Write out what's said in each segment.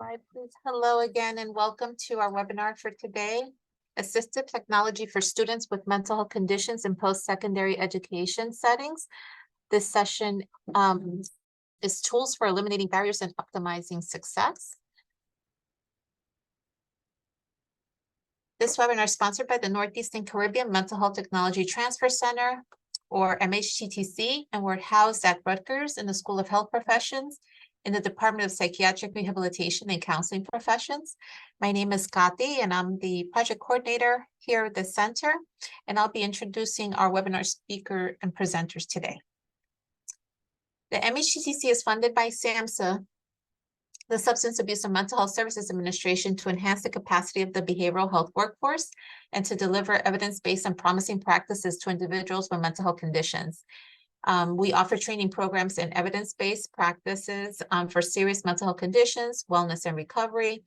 Slide, please. Hello again, and welcome to our webinar for today. Assistive technology for students with mental health conditions in post-secondary education settings. This session is tools for eliminating barriers and optimizing success. This webinar is sponsored by the Northeastern Caribbean Mental Health Technology Transfer Center, or MHTTC, and we're housed at Rutgers in the School of Health Professions in the Department of Psychiatric Rehabilitation and Counseling Professions. My name is Kati, and I'm the project coordinator here at the center, and I'll be introducing our webinar speaker and presenters today. The MHTTC is funded by SAMHSA, the Substance Abuse and Mental Health Services Administration, to enhance the capacity of the behavioral health workforce and to deliver evidence-based and promising practices to individuals with mental health conditions. We offer training programs in evidence-based practices for serious mental health conditions, wellness and recovery,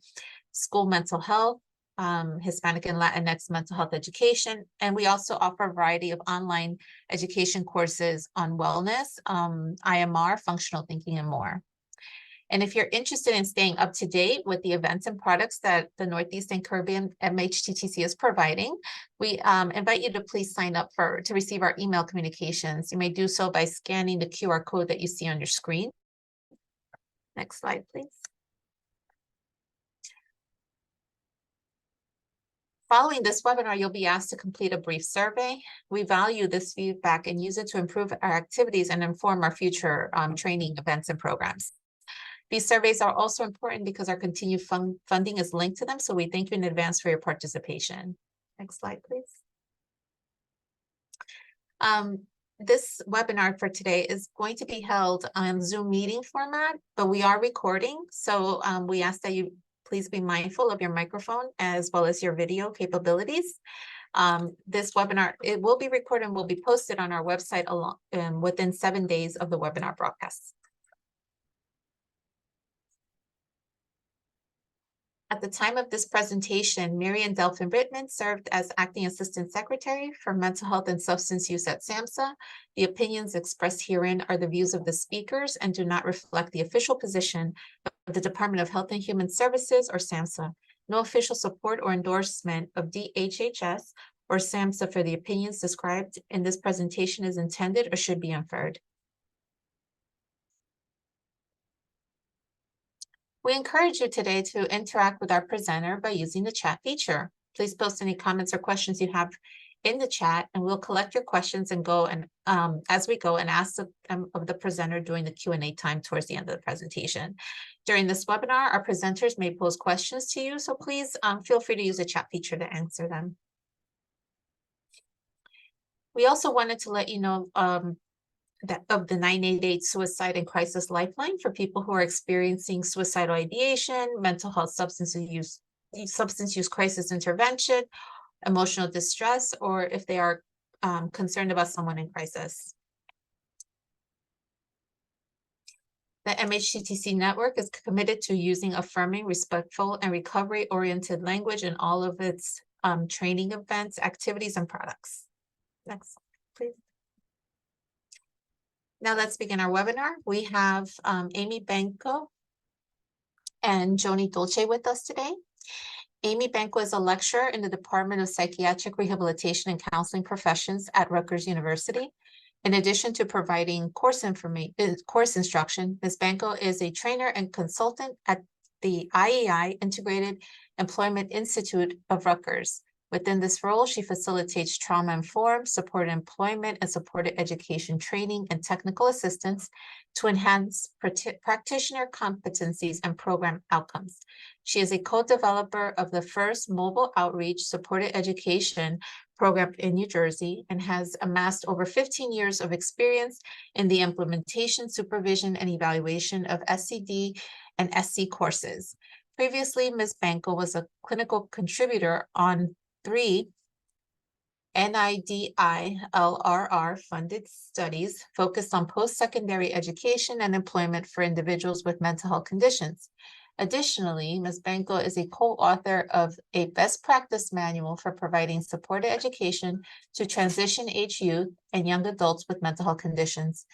school mental health, Hispanic and Latinx mental health education, and we also offer a variety of online education courses on wellness, IMR, functional thinking, and more. And if you're interested in staying up to date with the events and products that the Northeastern Caribbean MHTTC is providing, we invite you to please sign up to receive our email communications. You may do so by scanning the QR code that you see on your screen. Next slide, please. Following this webinar, you'll be asked to complete a brief survey. We value this feedback and use it to improve our activities and inform our future training events and programs. These surveys are also important because our continued funding is linked to them, so we thank you in advance for your participation. Next slide, please. This webinar for today is going to be held on Zoom meeting format, but we are recording, so we ask that you please be mindful of your microphone as well as your video capabilities. This webinar, it will be recorded and will be posted on our website within 7 days of the webinar broadcast. At the time of this presentation, Marian Delphin Rittman served as Acting Assistant Secretary for Mental Health and Substance Use at SAMHSA. The opinions expressed herein are the views of the speakers and do not reflect the official position of the Department of Health and Human Services or SAMHSA. No official support or endorsement of DHHS or SAMHSA for the opinions described in this presentation is intended or should be inferred. We encourage you today to interact with our presenter by using the chat feature. Please post any comments or questions you have in the chat, and we'll collect your questions and go and as we go and ask them of the presenter during the Q&A time towards the end of the presentation. During this webinar, our presenters may pose questions to you, so please feel free to use the chat feature to answer them. We also wanted to let you know of the 988 Suicide and Crisis Lifeline for people who are experiencing suicidal ideation, mental health substance use crisis intervention, emotional distress, or if they are concerned about someone in crisis. The MHTTC network is committed to using affirming, respectful, and recovery-oriented language in all of its training events, activities, and products. Next, please. Now let's begin our webinar. We have Amy Banco and Joni Dolce with us today. Amy Banco is a lecturer in the Department of Psychiatric Rehabilitation and Counseling Professions at Rutgers University. In addition to providing course instruction, Ms. Banco is a trainer and consultant at the IEI Integrated Employment Institute of Rutgers. Within this role, she facilitates trauma-informed, supported employment, and supported education training and technical assistance to enhance practitioner competencies and program outcomes. She is a co-developer of the first mobile outreach supported education program in New Jersey and has amassed over 15 years of experience in the implementation, supervision, and evaluation of SCD and SC courses. Previously, Ms. Banco was a clinical contributor on 3 NIDI-LRR funded studies focused on post-secondary education and employment for individuals with mental health conditions. Additionally, Ms. Banco is a co-author of a best practice manual for providing supported education to transition-age youth and young adults with mental health conditions.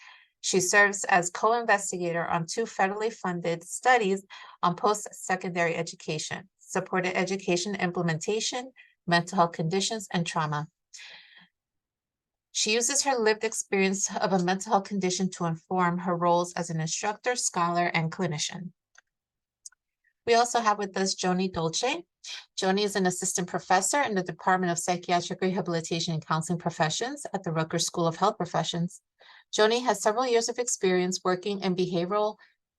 She serves as co-investigator on 2 federally funded studies on post-secondary education, supported education implementation, mental health conditions, and trauma. She uses her lived experience of a mental health condition to inform her roles as an instructor, scholar, and clinician. We also have with us Joni Dolce. Joni is an assistant professor in the Department of Psychiatric Rehabilitation and Counseling Professions at the Rutgers School of Health Professions. Joni has several years of experience working in behavioral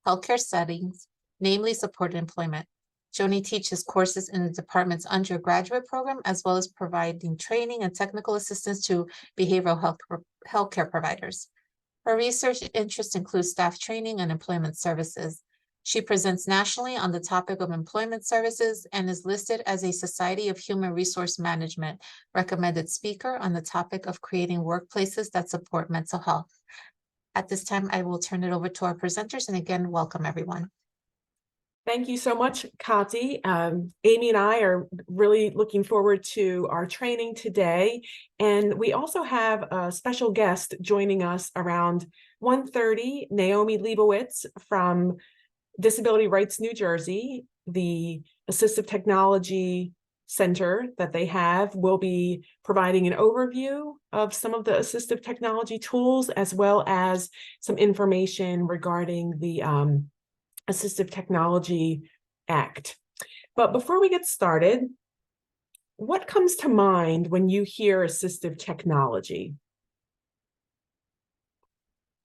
healthcare settings, namely supported employment. Joni teaches courses in the department's undergraduate program, as well as providing training and technical assistance to behavioral healthcare providers. Her research interests include staff training and employment services. She presents nationally on the topic of employment services and is listed as a Society of Human Resource Management recommended speaker on the topic of creating workplaces that support mental health. At this time, I will turn it over to our presenters, and again, welcome everyone. Thank you so much, Kati. Amy and I are really looking forward to our training today. And we also have a special guest joining us around 1:30, Naomi Leibowitz from Disability Rights New Jersey, the Assistive Technology Center that they have, will be providing an overview of some of the assistive technology tools, as well as some information regarding the Assistive Technology Act. But before we get started, what comes to mind when you hear assistive technology?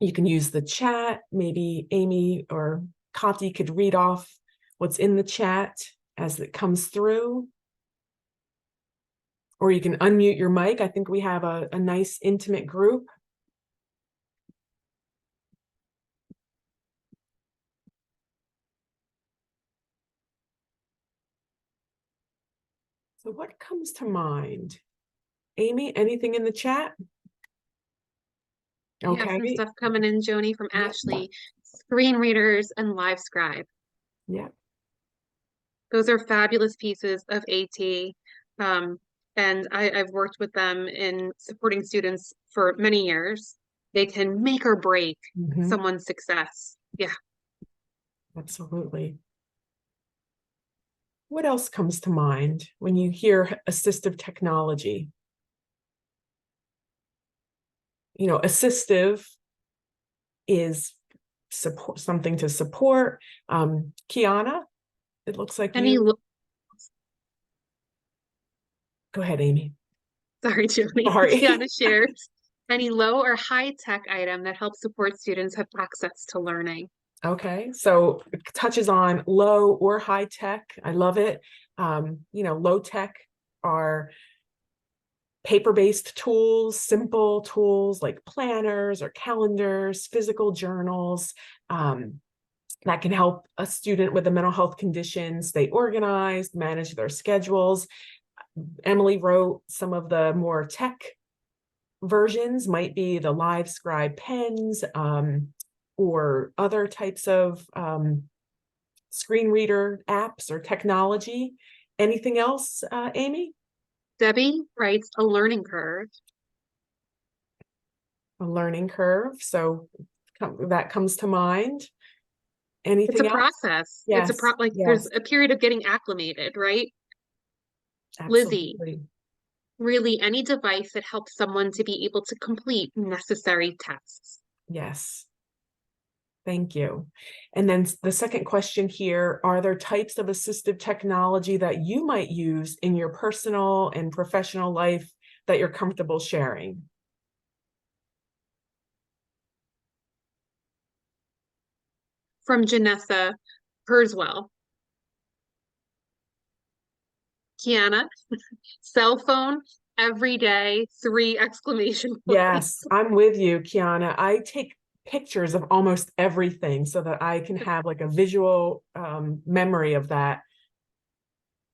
You can use the chat. Maybe Amy or Kati could read off what's in the chat as it comes through. Or you can unmute your mic. I think we have a nice intimate group. So what comes to mind? Amy, anything in the chat? Okay. We have some stuff coming in, Joni, from Ashley. Screen readers and live scribe. Yeah. Those are fabulous pieces of AT. And I've worked with them in supporting students for many years. They can make or break someone's success. Yeah. Absolutely. What else comes to mind when you hear assistive technology? You know, assistive is support, something to support. Kiana, it looks like you. Go ahead, Amy. Sorry, Joni. Sorry. Kiana shares any low or high tech item that helps support students have access to learning. Okay, so it touches on low or high tech. I love it. You know, low tech are paper-based tools, simple tools like planners or calendars, physical journals, that can help a student with a mental health condition stay organized, manage their schedules. Emily wrote some of the more tech versions, might be the live scribe pens, or other types of screen reader apps or technology. Anything else, Amy? Debbie writes a learning curve. A learning curve. So that comes to mind. Anything else? It's a process. Yes. It's a there's a period of getting acclimated, right? Absolutely. Lizzie, really any device that helps someone to be able to complete necessary tasks. Yes. Thank you. And then the second question here, are there types of assistive technology that you might use in your personal and professional life that you're comfortable sharing? From Janessa Kurzweil. Kiana, cell phone every day, 3 exclamation points. Yes, I'm with you, Kiana. I take pictures of almost everything so that I can have like a visual memory of that.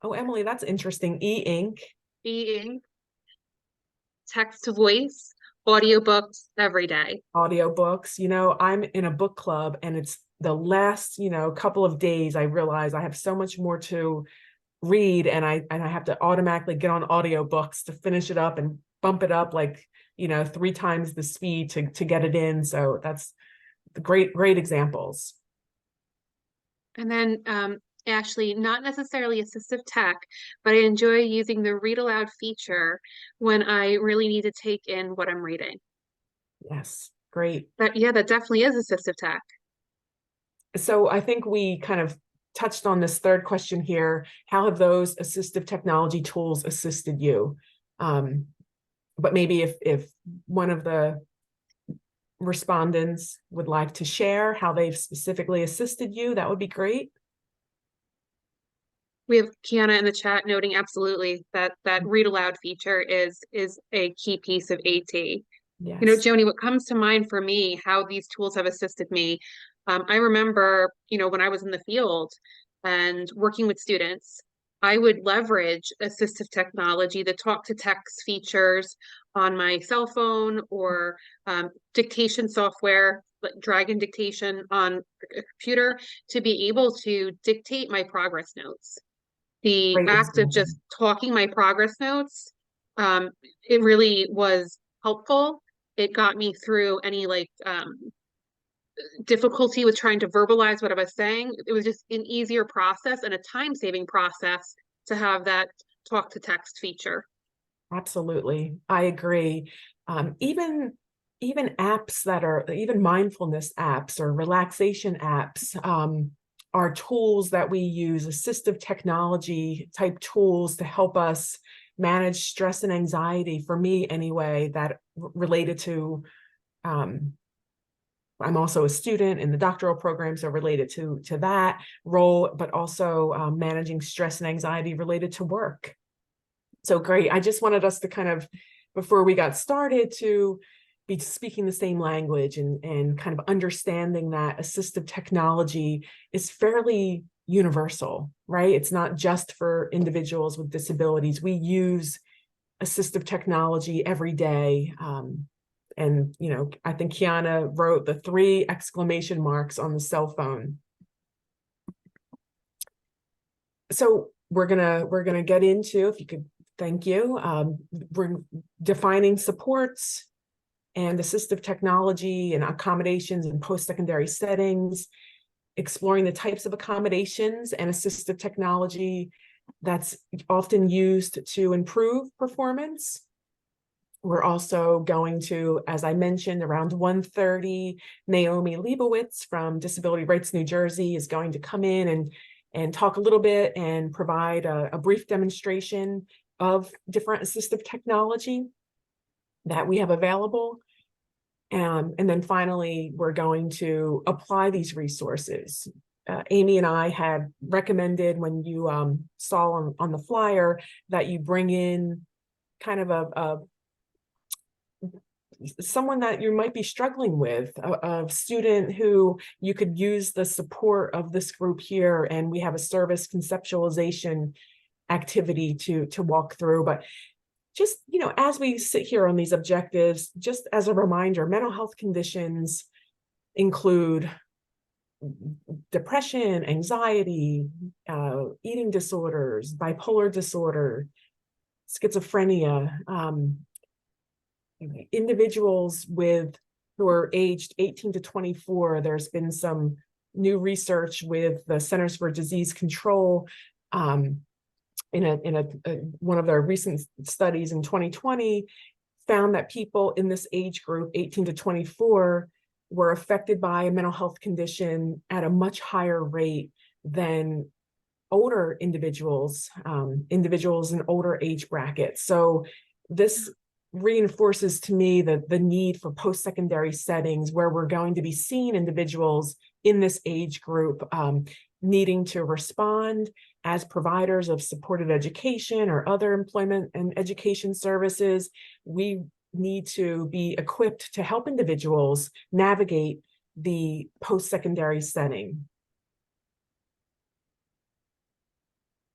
Oh, Emily, that's interesting. E-ink. E-ink. Text to voice, audiobooks every day. Audiobooks. You know, I'm in a book club and it's the last, you know, couple of days I realize I have so much more to read and I have to automatically get on audiobooks to finish it up and bump it up like, you know, 3 times the speed to get it in. So that's great examples. And then actually not necessarily assistive tech, but I enjoy using the read aloud feature when I really need to take in what I'm reading. Yes, great. But yeah, that definitely is assistive tech. So I think we kind of touched on this third question here. How have those assistive technology tools assisted you? But maybe if one of the respondents would like to share how they've specifically assisted you, that would be great. We have Kiana in the chat noting absolutely that read aloud feature is a key piece of AT. You know, Yes. Joni, what comes to mind for me, how these tools have assisted me, I remember, you know, when I was in the field and working with students, I would leverage assistive technology, the talk to text features on my cell phone or dictation software, like Dragon dictation on a computer, to be able to dictate my progress notes. The Great act of example. just talking my progress notes, it really was helpful. It got me through any like difficulty with trying to verbalize what I was saying. It was just an easier process and a time-saving process to have that talk to text feature. Absolutely. I agree. Even apps that are even mindfulness apps or relaxation apps are tools that we use, assistive technology type tools to help us manage stress and anxiety, for me anyway, that related to I'm also a student in the doctoral program, so related to that role, but also managing stress and anxiety related to work. So great. I just wanted us to kind of, before we got started, to be speaking the same language and kind of understanding that assistive technology is fairly universal, right? It's not just for individuals with disabilities. We use assistive technology every day. And, you know, I think Kiana wrote the 3 exclamation marks on the cell phone. So we're gonna get into, if you could, thank you. We're defining supports and assistive technology and accommodations in post-secondary settings, exploring the types of accommodations and assistive technology that's often used to improve performance. We're also going to, as I mentioned, around 1:30, Naomi Leibowitz from Disability Rights New Jersey is going to come in and talk a little bit and provide a brief demonstration of different assistive technology that we have available. And then finally, we're going to apply these resources. Amy and I had recommended, when you saw on the flyer, that you bring in kind of someone that you might be struggling with, a student who you could use the support of this group here, and we have a service conceptualization activity to walk through. But just, you know, as we sit here on these objectives, just as a reminder, mental health conditions include depression, anxiety, eating disorders, bipolar disorder, schizophrenia, individuals who are aged 18 to 24. There's been some new research with the Centers for Disease Control in one of their recent studies in 2020, found that people in this age group, 18 to 24, were affected by a mental health condition at a much higher rate than older individuals, individuals in older age brackets. So this reinforces to me the need for post-secondary settings where we're going to be seeing individuals in this age group needing to respond as providers of supported education or other employment and education services. We need to be equipped to help individuals navigate the post-secondary setting.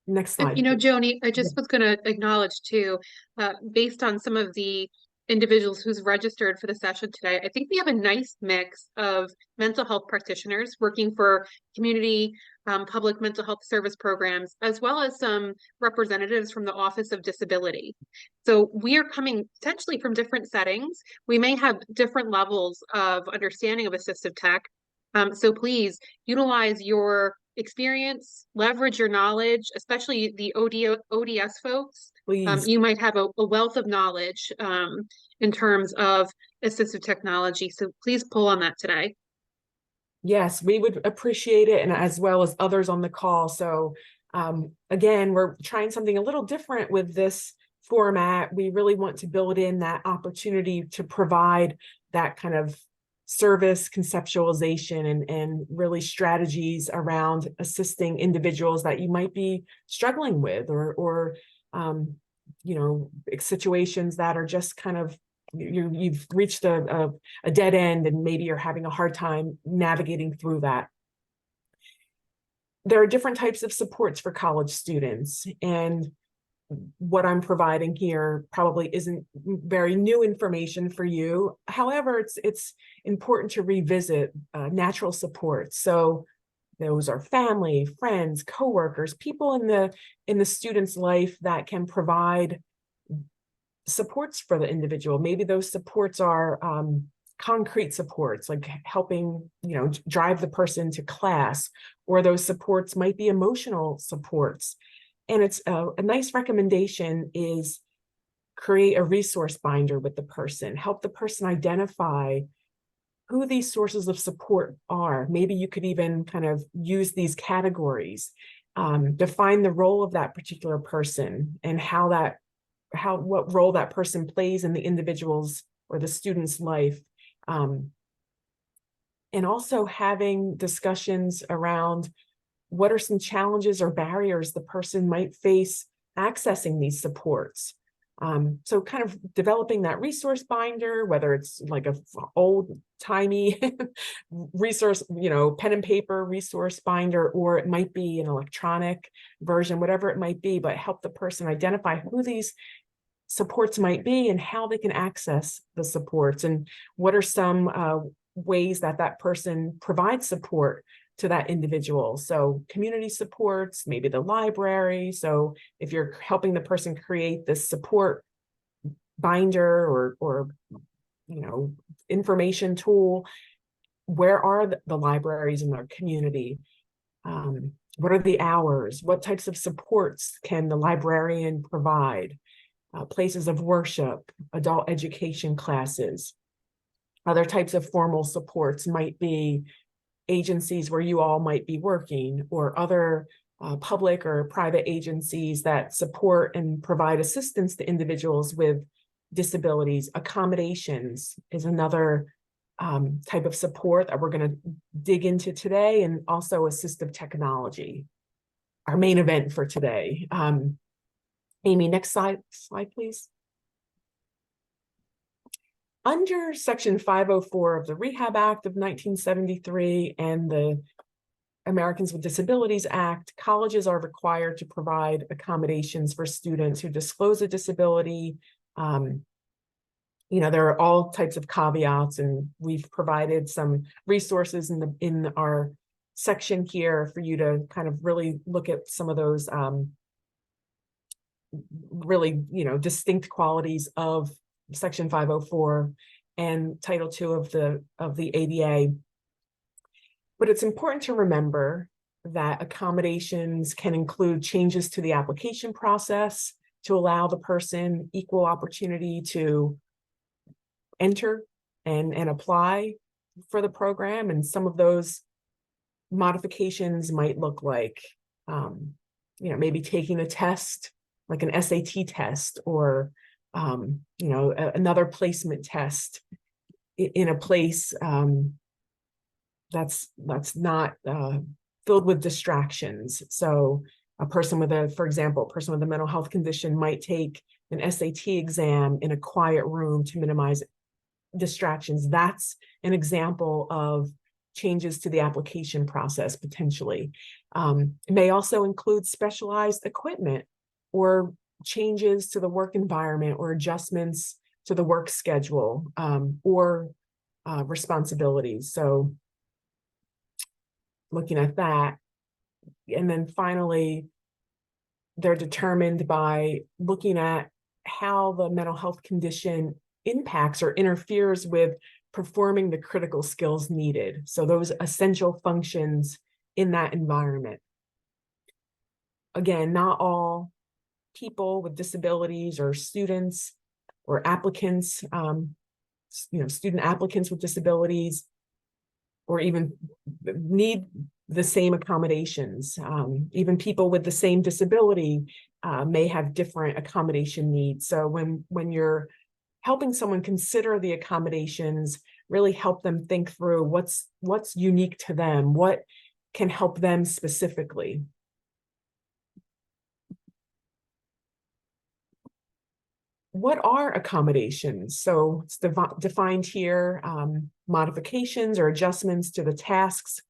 Next slide. You know, Joni, I just was going to acknowledge too, based on some of the individuals who's registered for the session today. I think we have a nice mix of mental health practitioners working for community public mental health service programs, as well as some representatives from the Office of Disability. So we are coming potentially from different settings. We may have different levels of understanding of assistive tech. So please utilize your experience, leverage your knowledge, especially the ODS folks. Please. You might have a wealth of knowledge in terms of assistive technology. So please pull on that today. Yes, we would appreciate it, and as well as others on the call. So again, we're trying something a little different with this format. We really want to build in that opportunity to provide that kind of service conceptualization and really strategies around assisting individuals that you might be struggling with, or you know, situations that are just kind of you've reached a dead end and maybe you're having a hard time navigating through that. There are different types of supports for college students, and what I'm providing here probably isn't very new information for you. However, it's important to revisit natural supports. So those are family, friends, coworkers, people in the student's life that can provide supports for the individual. Maybe those supports are concrete supports, like helping, you know, drive the person to class, or those supports might be emotional supports. And it's a nice recommendation is create a resource binder with the person, help the person identify who these sources of support are. Maybe you could even kind of use these categories, define the role of that particular person and what role that person plays in the individual's or the student's life. And also having discussions around what are some challenges or barriers the person might face accessing these supports. So kind of developing that resource binder, whether it's like a old timey resource, you know, pen and paper resource binder, or it might be an electronic version, whatever it might be, but help the person identify who these supports might be and how they can access the supports, and what are some ways that that person provides support to that individual. So community supports, maybe the library. So if you're helping the person create this support binder or you know, information tool, where are the libraries in their community? What are the hours? What types of supports can the librarian provide? Places of worship, adult education classes. Other types of formal supports might be agencies where you all might be working, or other public or private agencies that support and provide assistance to individuals with disabilities. Accommodations is another type of support that we're going to dig into today, and also assistive technology, our main event for today. Amy, next slide, please. Under Section 504 of the Rehab Act of 1973 and the Americans with Disabilities Act, colleges are required to provide accommodations for students who disclose a disability. You know, there are all types of caveats, and we've provided some resources in our section here for you to kind of really look at some of those really, you know, distinct qualities of Section 504 and Title II of the ADA. But it's important to remember that accommodations can include changes to the application process to allow the person equal opportunity to enter and apply for the program. And some of those modifications might look like, you know, maybe taking a test, like an SAT test, or you know, another placement test in a place that's not filled with distractions. So a person with for example, a person with a mental health condition might take an SAT exam in a quiet room to minimize distractions. That's an example of changes to the application process potentially. It may also include specialized equipment or changes to the work environment or adjustments to the work schedule or responsibilities. So looking at that. And then finally, they're determined by looking at how the mental health condition impacts or interferes with performing the critical skills needed. So those essential functions in that environment. Again, not all people with disabilities or students or applicants, student applicants with disabilities, or even need the same accommodations. Even people with the same disability may have different accommodation needs. So when you're helping someone consider the accommodations, really help them think through what's unique to them, what can help them specifically. What are accommodations? So it's defined here, modifications or adjustments to the tasks,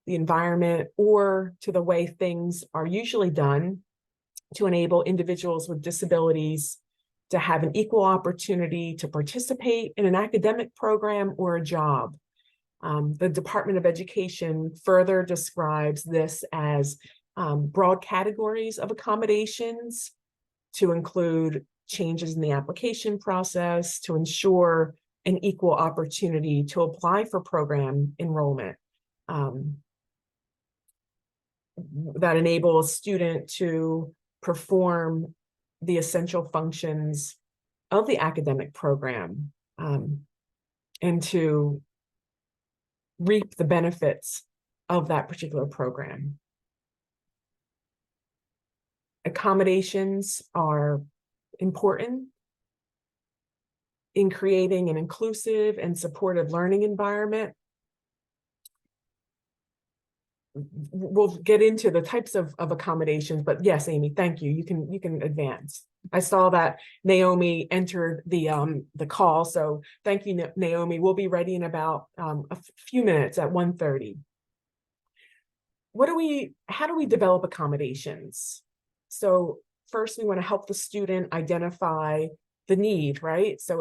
the environment, or to the way things are usually done to enable individuals with disabilities to have an equal opportunity to participate in an academic program or a job. The Department of Education further describes this as broad categories of accommodations to include changes in the application process to ensure an equal opportunity to apply for program enrollment that enable a student to perform the essential functions of the academic program and to reap the benefits of that particular program. Accommodations are important in creating an inclusive and supportive learning environment. We'll get into the types of accommodations, but yes, Amy, thank you. You can advance. I saw that Naomi entered the call, so thank you, Naomi. We'll be ready in about a few minutes at 1:30. How do we develop accommodations? So first, we want to help the student identify the need, right? So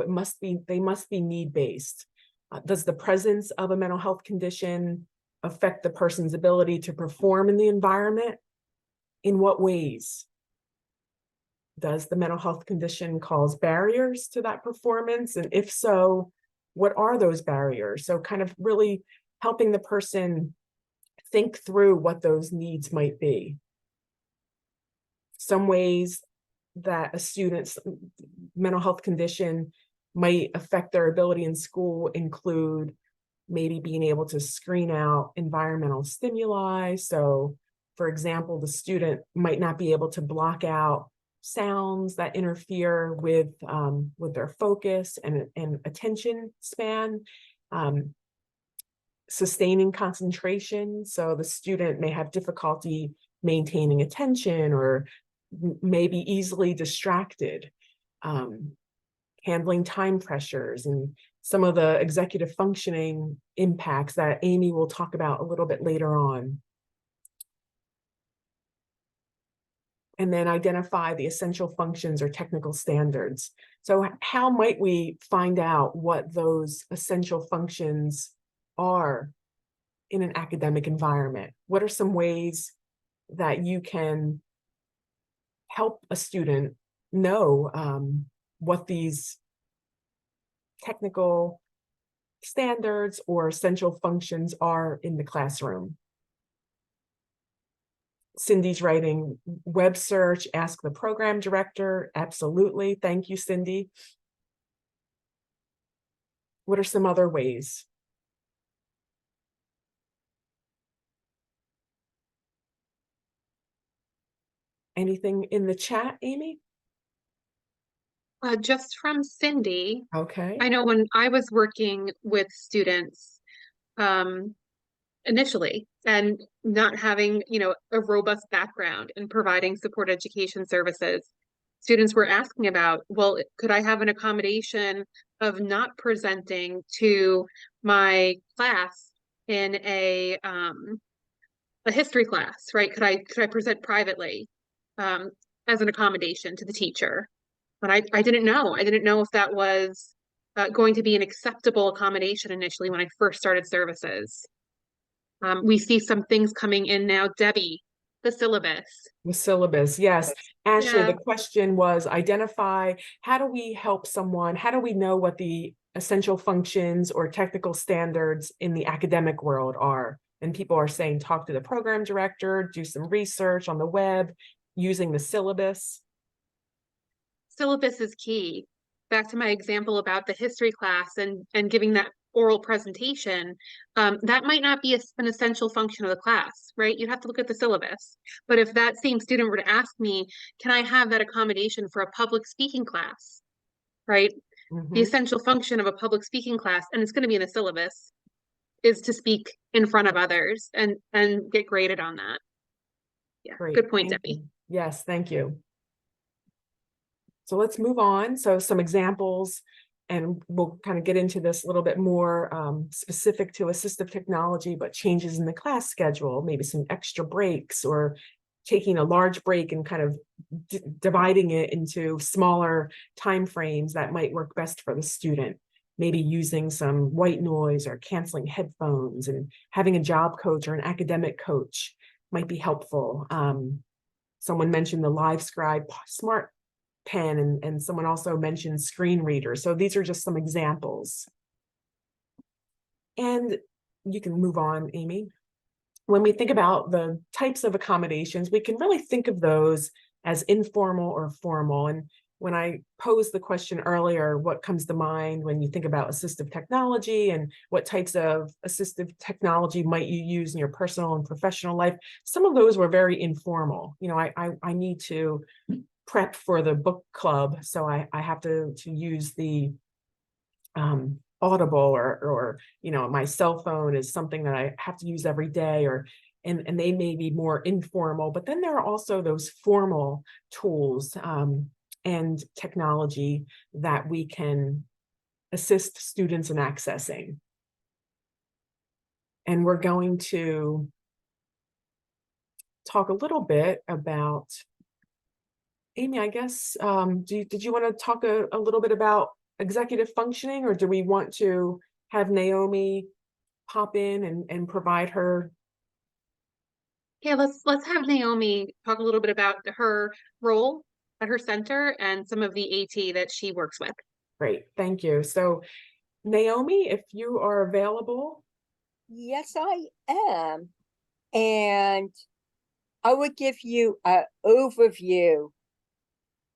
they must be need-based. Does the presence of a mental health condition affect the person's ability to perform in the environment? In what ways? Does the mental health condition cause barriers to that performance? And if so, what are those barriers? So kind of really helping the person think through what those needs might be. Some ways that a student's mental health condition might affect their ability in school include maybe being able to screen out environmental stimuli. So, for example, the student might not be able to block out sounds that interfere with their focus and attention span. Sustaining concentration. So the student may have difficulty maintaining attention or may be easily distracted. Handling time pressures and some of the executive functioning impacts that Amy will talk about a little bit later on. And then identify the essential functions or technical standards. So how might we find out what those essential functions are in an academic environment? What are some ways that you can help a student know what these technical standards or essential functions are in the classroom? Cindy's writing web search, ask the program director. Absolutely. Thank you, Cindy. What are some other ways? Anything in the chat, Amy? Just from Cindy, Okay. I know when I was working with students initially and not having, a robust background in providing support education services, students were asking about, well, could I have an accommodation of not presenting to my class in a history class, right? Could I present privately as an accommodation to the teacher? but I didn't know. I didn't know if that was going to be an acceptable accommodation initially when I first started services. We see some things coming in now. Debbie, the syllabus. The syllabus, yes. Ashley, Yeah. the question was identify, how do we help someone? How do we know what the essential functions or technical standards in the academic world are? And people are saying, talk to the program director, do some research on the web using the syllabus. Syllabus is key. Back to my example about the history class and giving that oral presentation, that might not be an essential function of the class, right? You have to look at the syllabus. But if that same student were to ask me, can I have that accommodation for a public speaking class, right? The essential function of a public speaking class, and it's going to be in the syllabus, is to speak in front of others and get graded on that. Yeah, Great. good point, Thank Debbie. you. Yes, thank you. So let's move on. So some examples, and we'll kind of get into this a little bit more specific to assistive technology, but changes in the class schedule, maybe some extra breaks or taking a large break and kind of dividing it into smaller time frames that might work best for the student. Maybe using some white noise or canceling headphones, and having a job coach or an academic coach might be helpful. Someone mentioned the Live Scribe Smart Pen, and someone also mentioned screen reader. So these are just some examples. And you can move on, Amy. When we think about the types of accommodations, we can really think of those as informal or formal. And when I posed the question earlier, what comes to mind when you think about assistive technology and what types of assistive technology might you use in your personal and professional life, some of those were very informal. You know, I need to prep for the book club, so I have to use the Audible, or you know, my cell phone is something that I have to use every day, or and they may be more informal. But then there are also those formal tools and technology that we can assist students in accessing. And we're going to talk a little bit about, Amy, I guess, did you want to talk a little bit about executive functioning, or do we want to have Naomi pop in and provide her? Yeah, let's have Naomi talk a little bit about her role at her center and some of the AT that she works with. Great, thank you. So Naomi, if you are available. Yes, I am. And I would give you an overview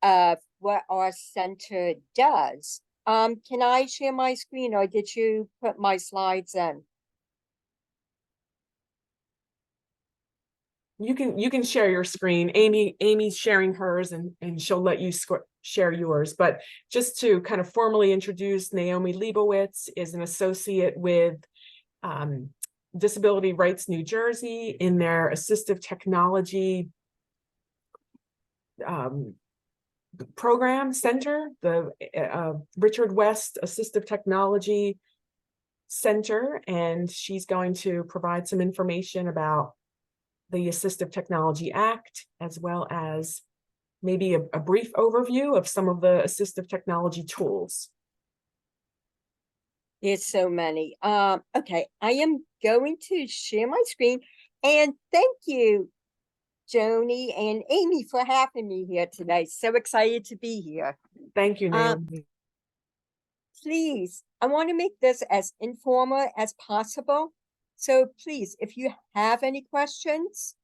of what our center does. Can I share my screen, or did you put my slides in? You can share your screen. Amy's sharing hers, and she'll let you share yours. But just to kind of formally introduce, Naomi Leibowitz is an associate with Disability Rights New Jersey in their assistive technology program center, the Richard West Assistive Technology Center, and she's going to provide some information about the Assistive Technology Act, as well as maybe a brief overview of some of the assistive technology tools. There's so many. Okay, I am going to share my screen, and thank you, Joni and Amy, for having me here today. So excited to be here. Thank you, Naomi. Please, I want to make this as informal as possible. So please, if you have any questions,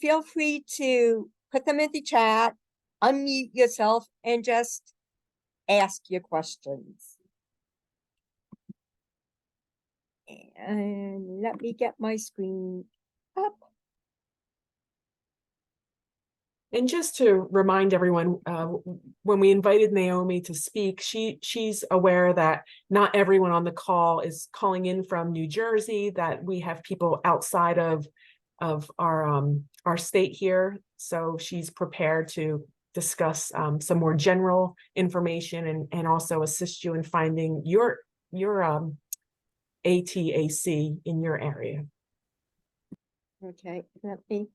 feel free to put them in the chat, unmute yourself, and just ask your questions. And let me get my screen up. And just to remind everyone, when we invited Naomi to speak, she's aware that not everyone on the call is calling in from New Jersey, that we have people outside of our state here. So she's prepared to discuss some more general information and also assist you in finding your ATAC in your area. Okay, let me.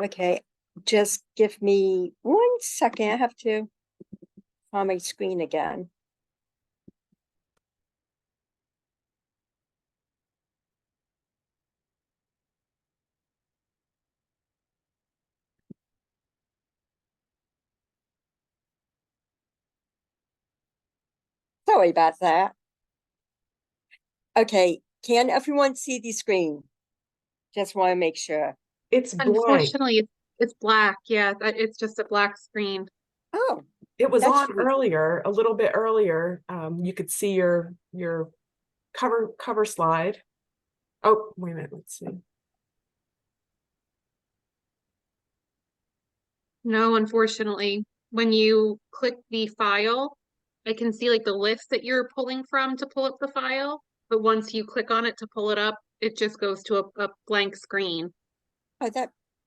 Okay, just give me 1 second. I have to on my screen again. Sorry about that. Okay, can everyone see the screen? Just want to make sure. It's blank. Unfortunately, it's black. Yeah, it's just a black screen. Oh, It was that's on weird. earlier, a little bit earlier. You could see your cover slide. Oh, wait a minute, let's see. No, unfortunately, when you click the file, I can see like the list that you're pulling from to pull up the file. But once you click on it to pull it up, it just goes to a blank screen. Oh,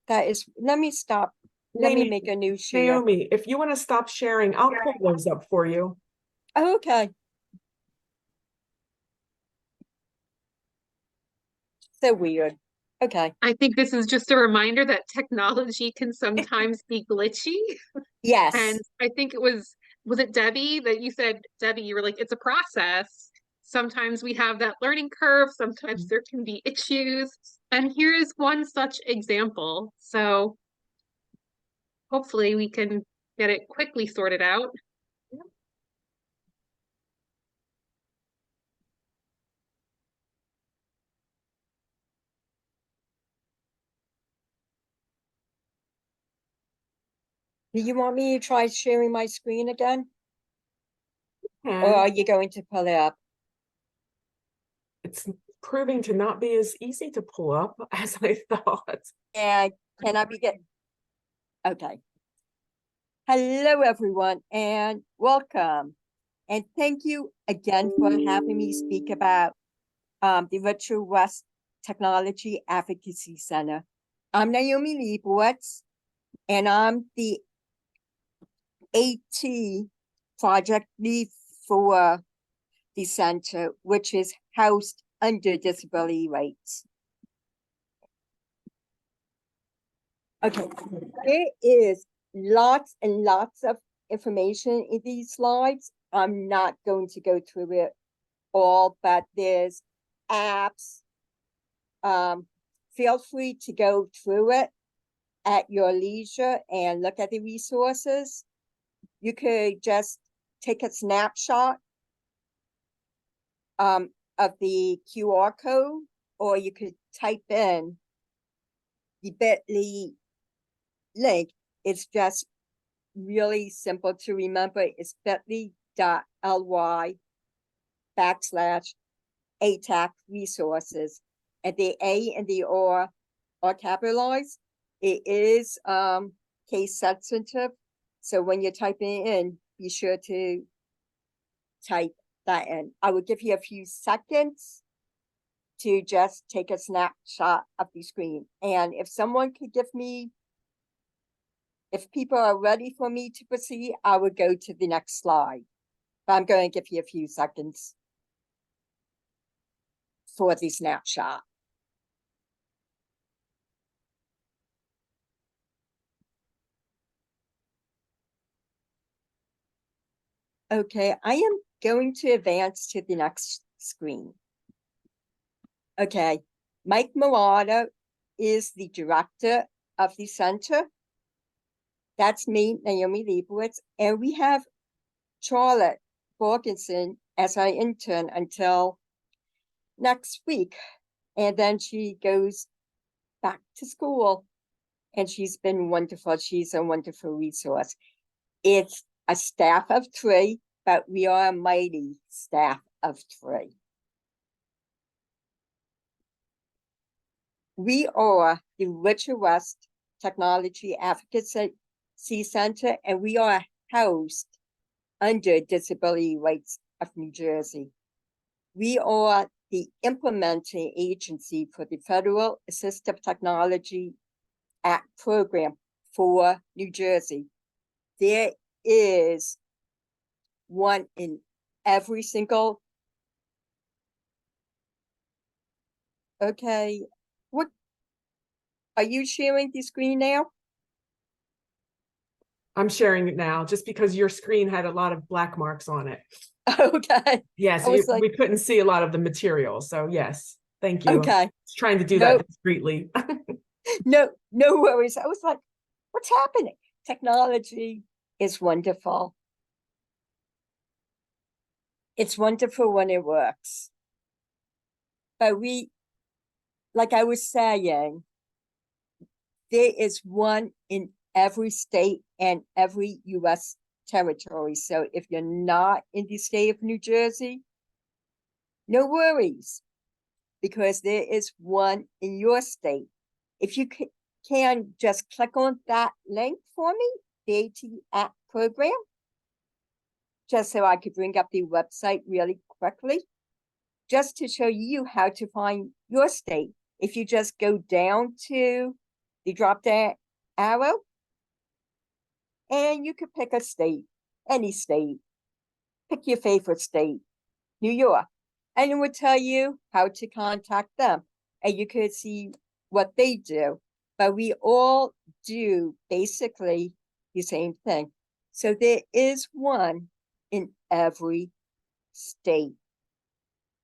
that is, let me stop. Let me Naomi, make a new share. Naomi, if you want to stop sharing, I'll pull those up for you. Okay. So weird. Okay. I think this is just a reminder that technology can sometimes be glitchy. Yes. And I think was it Debbie that you said, Debbie, you were like, it's a process. Sometimes we have that learning curve, sometimes there can be issues. And here's one such example. So hopefully we can get it quickly sorted out. Do you want me to try sharing my screen again? Or And are you going to pull it up? it's proving to not be as easy to pull up as I thought. And can I begin? Okay. Hello, everyone, and welcome. And thank you again for having me speak about the Virtual West Technology Advocacy Center. I'm Naomi Leibowitz, and I'm the AT project lead for the center, which is housed under disability rights. Okay, there is lots and lots of information in these slides. I'm not going to go through it all, but there's apps. Feel free to go through it at your leisure and look at the resources. You could just take a snapshot of the QR code, or you could type in the bit.ly link. It's just really simple to remember. It's bit.ly/ATAC resources. And the A and the R are capitalized. It is case sensitive. So when you're typing in, be sure to type that in. I will give you a few seconds to just take a snapshot of the screen. And if someone could give me, if people are ready for me to proceed, I would go to the next slide. But I'm going to give you a few seconds for the snapshot. Okay, I am going to advance to the next screen. Okay, Mike Murata is the director of the center. That's me, Naomi Leibowitz, and we have Charlotte Borgensen as our intern until next week. And then she goes back to school, and she's been wonderful. She's a wonderful resource. It's a staff of 3, but we are a mighty staff of 3. We are the Richard West Technology Advocacy Center, and we are housed under Disability Rights of New Jersey. We are the implementing agency for the Federal Assistive Technology Act program for New Jersey. There is one in every single. Okay, what? Are you sharing the screen now? I'm sharing it now just because your screen had a lot of black marks on it. Okay. Yes, I was like, we couldn't see a lot of the material. So yes, thank you. okay. Just trying to do Nope. that discreetly. No, no worries. I was like, what's happening? Technology is wonderful. It's wonderful when it works. But like I was saying, there is one in every state and every US territory. So if you're not in the state of New Jersey, no worries, because there is one in your state. If you can just click on that link for me, the AT app program, just so I could bring up the website really quickly, just to show you how to find your state. If you just go down to the drop down arrow, and you could pick a state, any state, pick your favorite state, New York, and it would tell you how to contact them. And you could see what they do. But we all do basically the same thing. So there is one in every state.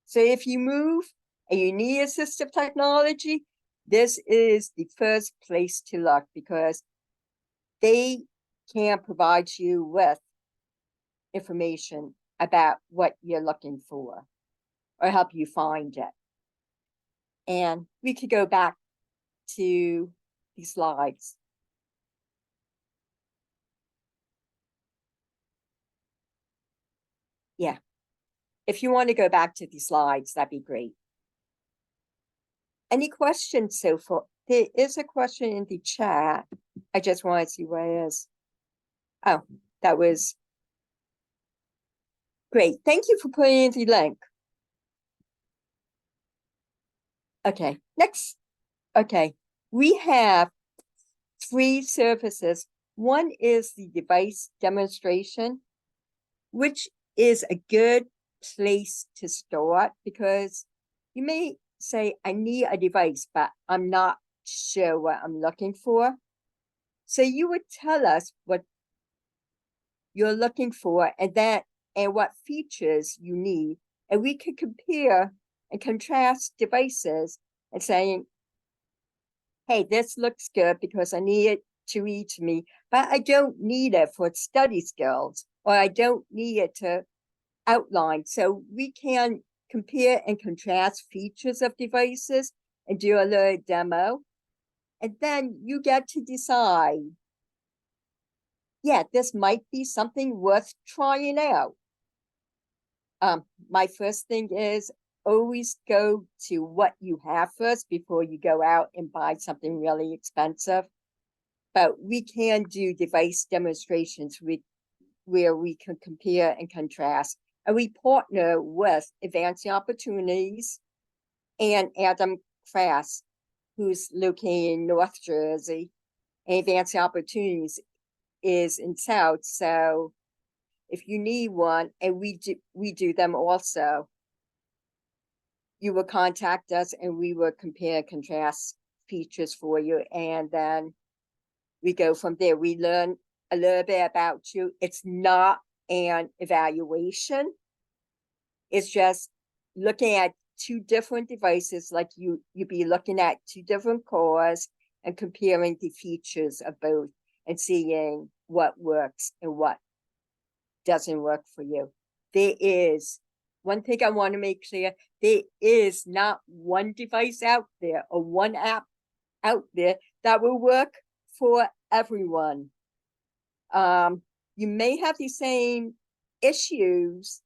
So if you move and you need assistive technology, this is the first place to look, because they can provide you with information about what you're looking for or help you find it. And we could go back to the slides. Yeah. If you want to go back to the slides, that'd be great. Any questions so far? There is a question in the chat. I just want to see what it is. Oh, that was great. Thank you for putting in the link. Okay, next. Okay, we have 3 services. One is the device demonstration, which is a good place to start, because you may say, I need a device, but I'm not sure what I'm looking for. So you would tell us what you're looking for and what features you need. And we could compare and contrast devices and saying, hey, this looks good because I need it to read to me, but I don't need it for study skills, or I don't need it to outline. So we can compare and contrast features of devices and do a little demo. And then you get to decide, yeah, this might be something worth trying out. My first thing is always go to what you have first before you go out and buy something really expensive. But we can do device demonstrations where we can compare and contrast. And we partner with Advancing Opportunities and Adam Crass, who's located in North Jersey. And Advancing Opportunities is in South. So if you need one, and we do them also, you will contact us and we will compare and contrast features for you. And then we go from there. We learn a little bit about you. It's not an evaluation. It's just looking at 2 different devices, like you'd be looking at 2 different cores and comparing the features of both and seeing what works and what doesn't work for you. There is one thing I want to make clear. There is not one device out there or one app out there that will work for everyone. You may have the same issues,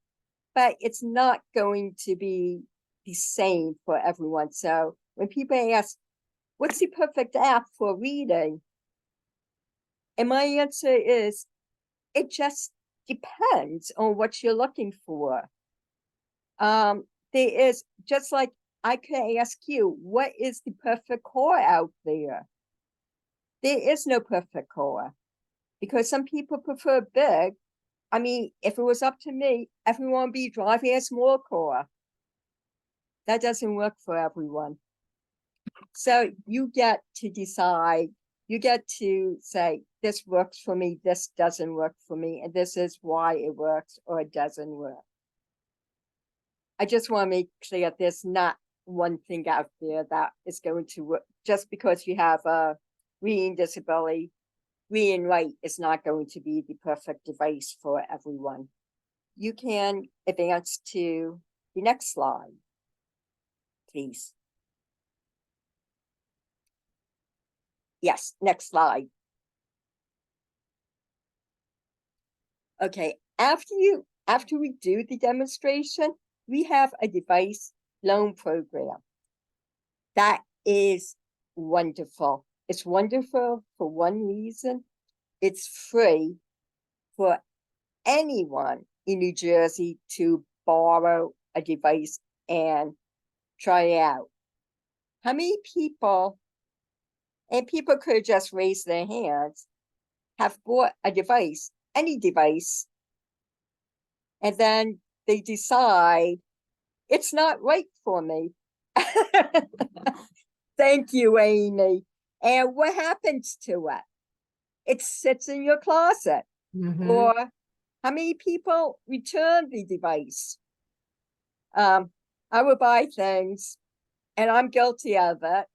but it's not going to be the same for everyone. So when people ask, what's the perfect app for reading? And my answer is, it just depends on what you're looking for. There is, just like I could ask you, what is the perfect core out there? There is no perfect core, because some people prefer big. I mean, if it was up to me, everyone would be driving a small core. That doesn't work for everyone. So you get to decide, you get to say, this works for me, this doesn't work for me, and this is why it works or it doesn't work. I just want to make clear there's not one thing out there that is going to work. Just because you have a reading disability, read and write is not going to be the perfect device for everyone. You can advance to the next slide, please. Yes, next slide. Okay, after we do the demonstration, we have a device loan program. That is wonderful. It's wonderful for one reason. It's free for anyone in New Jersey to borrow a device and try it out. How many people, and people could just raise their hands, have bought a device, any device, and then they decide it's not right for me? Thank you, Amy. And what happens to it? It sits in your closet. Mhm. Or how many people return the device? I would buy things, and I'm guilty of it.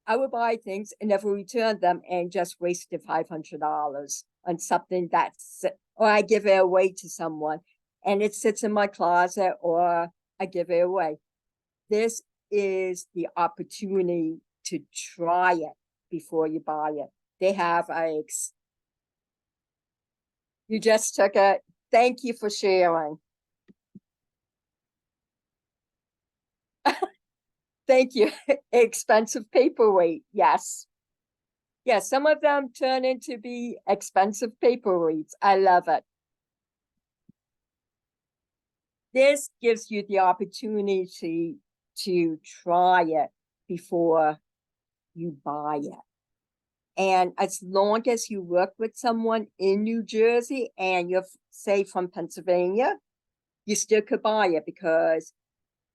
I would buy things and never return them and just wasted $500 on something that's, or I give it away to someone and it sits in my closet or I give it away. This is the opportunity to try it before you buy it. They have you just took it. Thank you for sharing. Thank you. Expensive paperweight. Yes. Yes, some of them turn into be expensive paperweights. I love it. This gives you the opportunity to try it before you buy it. And as long as you work with someone in New Jersey and you're, say, from Pennsylvania, you still could buy it because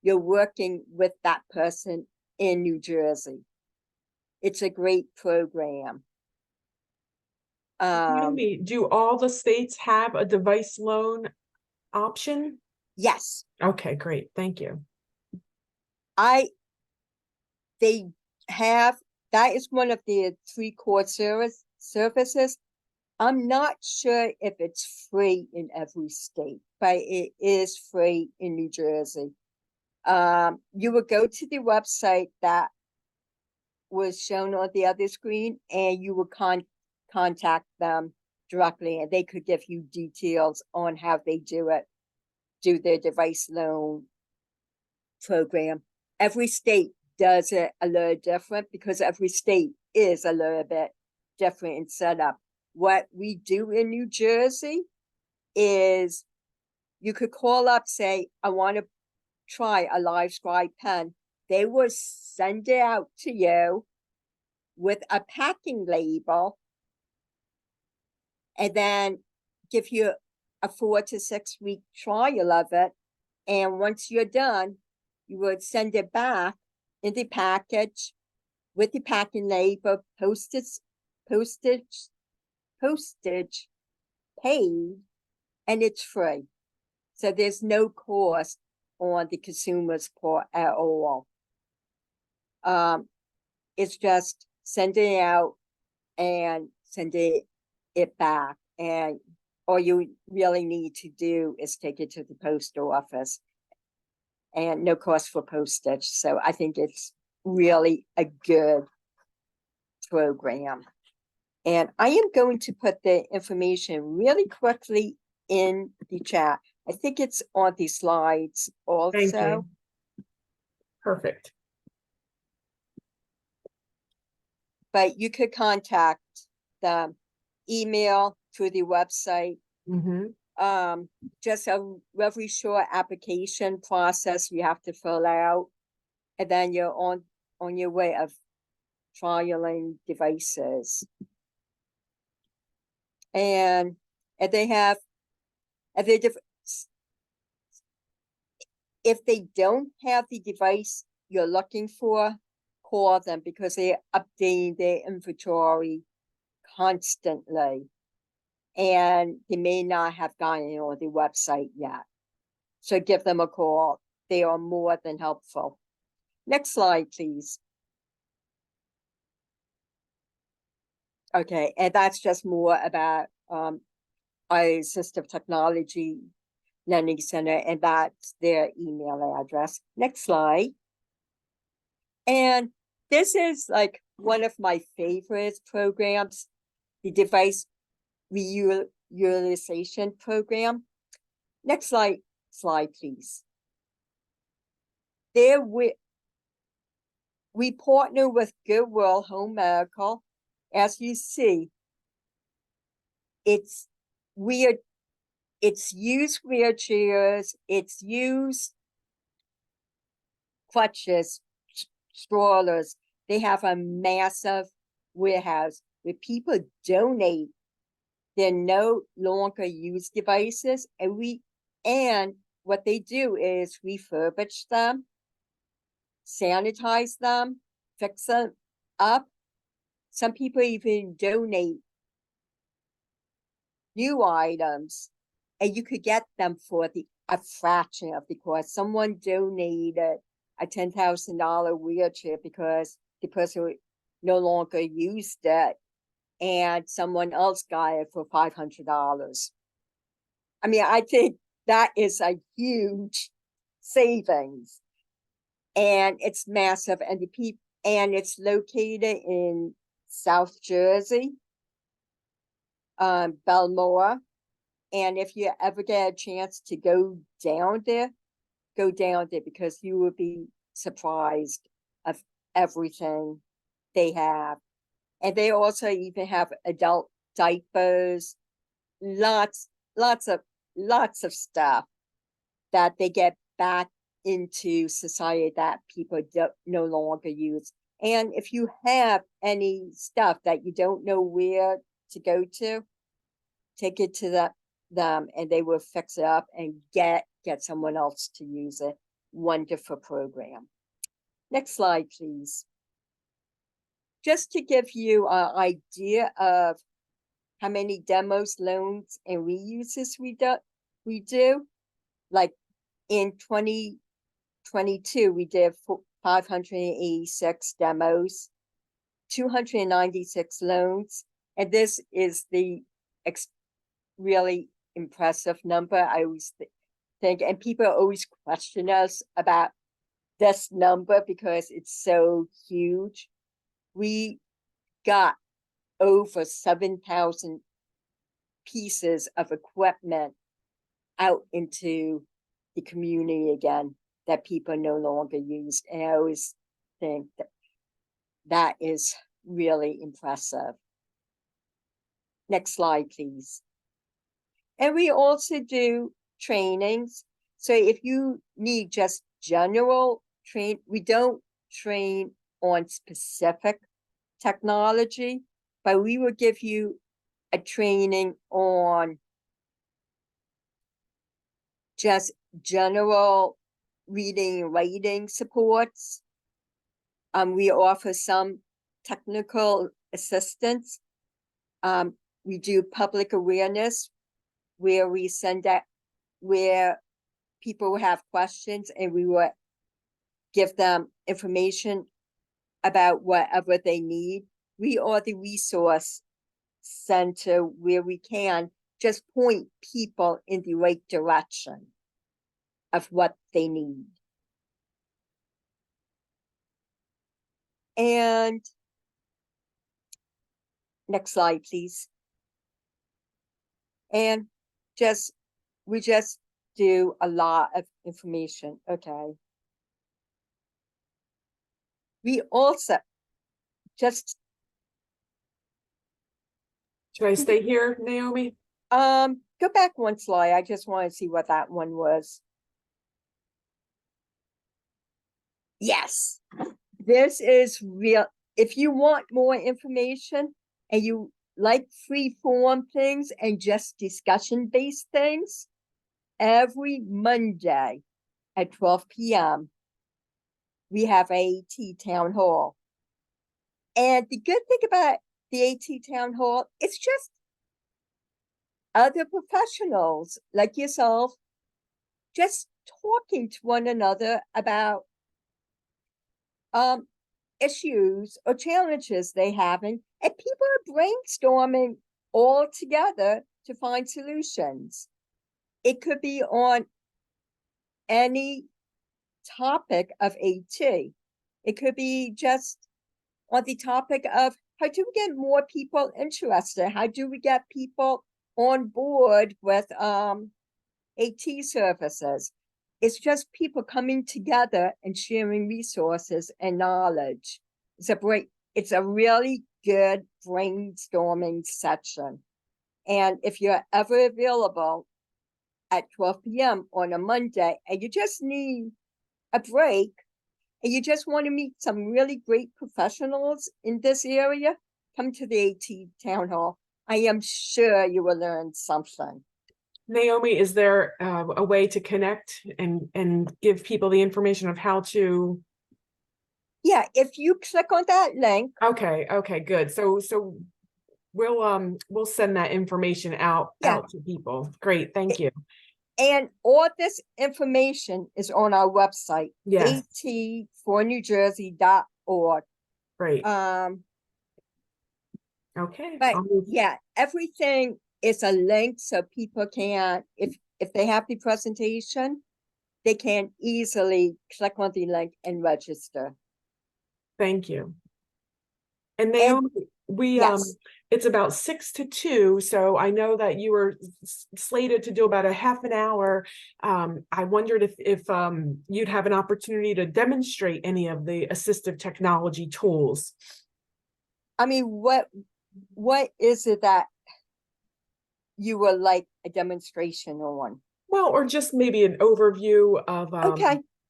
you're working with that person in New Jersey. It's a great program. Amy, do all the states have a device loan option? Yes. Okay, great. Thank you. They have, that is one of the 3 core services. I'm not sure if it's free in every state, but it is free in New Jersey. You would go to the website that was shown on the other screen and you would contact them directly and they could give you details on how they do their device loan program. Every state does it a little different because every state is a little bit different in setup. What we do in New Jersey is you could call up, say, I want to try a live scribe pen. They will send it out to you with a packing label and then give you a 4 to 6 week trial of it. And once you're done, you would send it back in the package with the packing label, postage paid, and it's free. So there's no cost on the consumer's part at all. It's just sending it out and sending it back. And all you really need to do is take it to the post office and no cost for postage. So I think it's really a good program. And I am going to put the information really quickly in the chat. I think it's on the slides also. Thank you. Perfect. But you could contact them, email through the website. Mm-hmm. Just a very short application process you have to fill out. And then you're on your way of trialing devices. And they have, if they don't have the device you're looking for, call them because they're updating their inventory constantly. And they may not have gotten on the website yet. So give them a call. They are more than helpful. Next slide, please. Okay, and that's just more about our Assistive Technology Learning Center, and that's their email address. Next slide. And this is like one of my favorite programs, the device reutilization program. Next slide, please. There we partner with Goodwill Home Medical. As you see, it's used wheelchairs, it's used crutches, strollers. They have a massive warehouse where people donate their no longer used devices, and what they do is refurbish them, sanitize them, fix them up. Some people even donate new items, and you could get them for a fraction of the cost. Someone donated a $10,000 wheelchair because the person no longer used it, and someone else got it for $500. I mean, I think that is a huge savings, and it's massive. And it's located in South Jersey, Belmore. And if you ever get a chance to go down there because you will be surprised of everything they have. And they also even have adult diapers, lots of stuff that they get back into society that people no longer use. And if you have any stuff that you don't know where to go to, take it to them and they will fix it up and get someone else to use it. Wonderful program. Next slide, please. Just to give you an idea of how many demos, loans, and reuses we do, like in 2022, we did 586 demos, 296 loans, and this is the really impressive number. I always think, and people always question us about this number because it's so huge. We got over 7,000 pieces of equipment out into the community again that people no longer use. And I always think that is really impressive. Next slide, please. And we also do trainings. So if you need just general we don't train on specific technology, but we will give you a training on just general reading and writing supports. We offer some technical assistance. We do public awareness where we send out where people have questions and we will give them information about whatever they need. We are the resource center where we can just point people in the right direction of what they need. And next slide, please. And we just do a lot of information. Okay. We also just Should I stay here, Naomi? go back one slide. I just want to see what that one was. Yes, this is real. If you want more information and you like free form things and just discussion based things, every Monday at 12 p.m. we have a TTown Hall. And the good thing about the AT Town Hall, it's just other professionals like yourself just talking to one another about issues or challenges they having, and people are brainstorming all together to find solutions. It could be on any topic of AT. It could be just on the topic of how do we get more people interested? How do we get people on board with AT services? It's just people coming together and sharing resources and knowledge. It's a really good brainstorming session. And if you're ever available at 12 p.m. on a Monday and you just need a break and you just want to meet some really great professionals in this area, come to the AT Town Hall. I am sure you will learn something. Naomi, is there a way to connect and give people the information of how to? Yeah, if you click on that link. Okay, good. So we'll send that information out to people. Great, thank you. And all this information is on our website, Yes. at4newjersey.org. Great. Okay. But yeah, everything is a link so people can, if they have the presentation, they can easily click on the link and register. Thank you. And Naomi, it's about 6 to 2, so I know that you were slated to do about a half an hour. I wondered if you'd have an opportunity to demonstrate any of the assistive technology tools. I mean, what is it that you would like a demonstration on? Well, or just maybe an overview of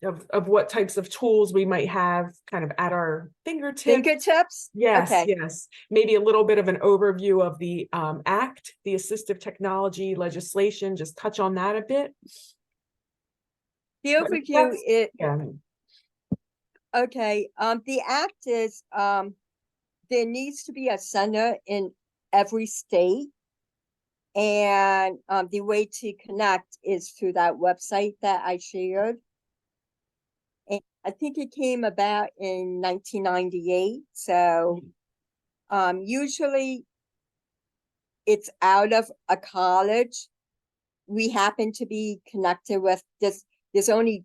of what types of tools we might have kind of at our fingertips. Yes, okay. Yes. Maybe a little bit of an overview of the ACT, the assistive technology legislation, just touch on that a bit. The overview is, Okay, the ACT is, there needs to be a center in every state. And the way to connect is through that website that I shared. And I think it came about in 1998. So usually it's out of a college. We happen to be connected with this. There's only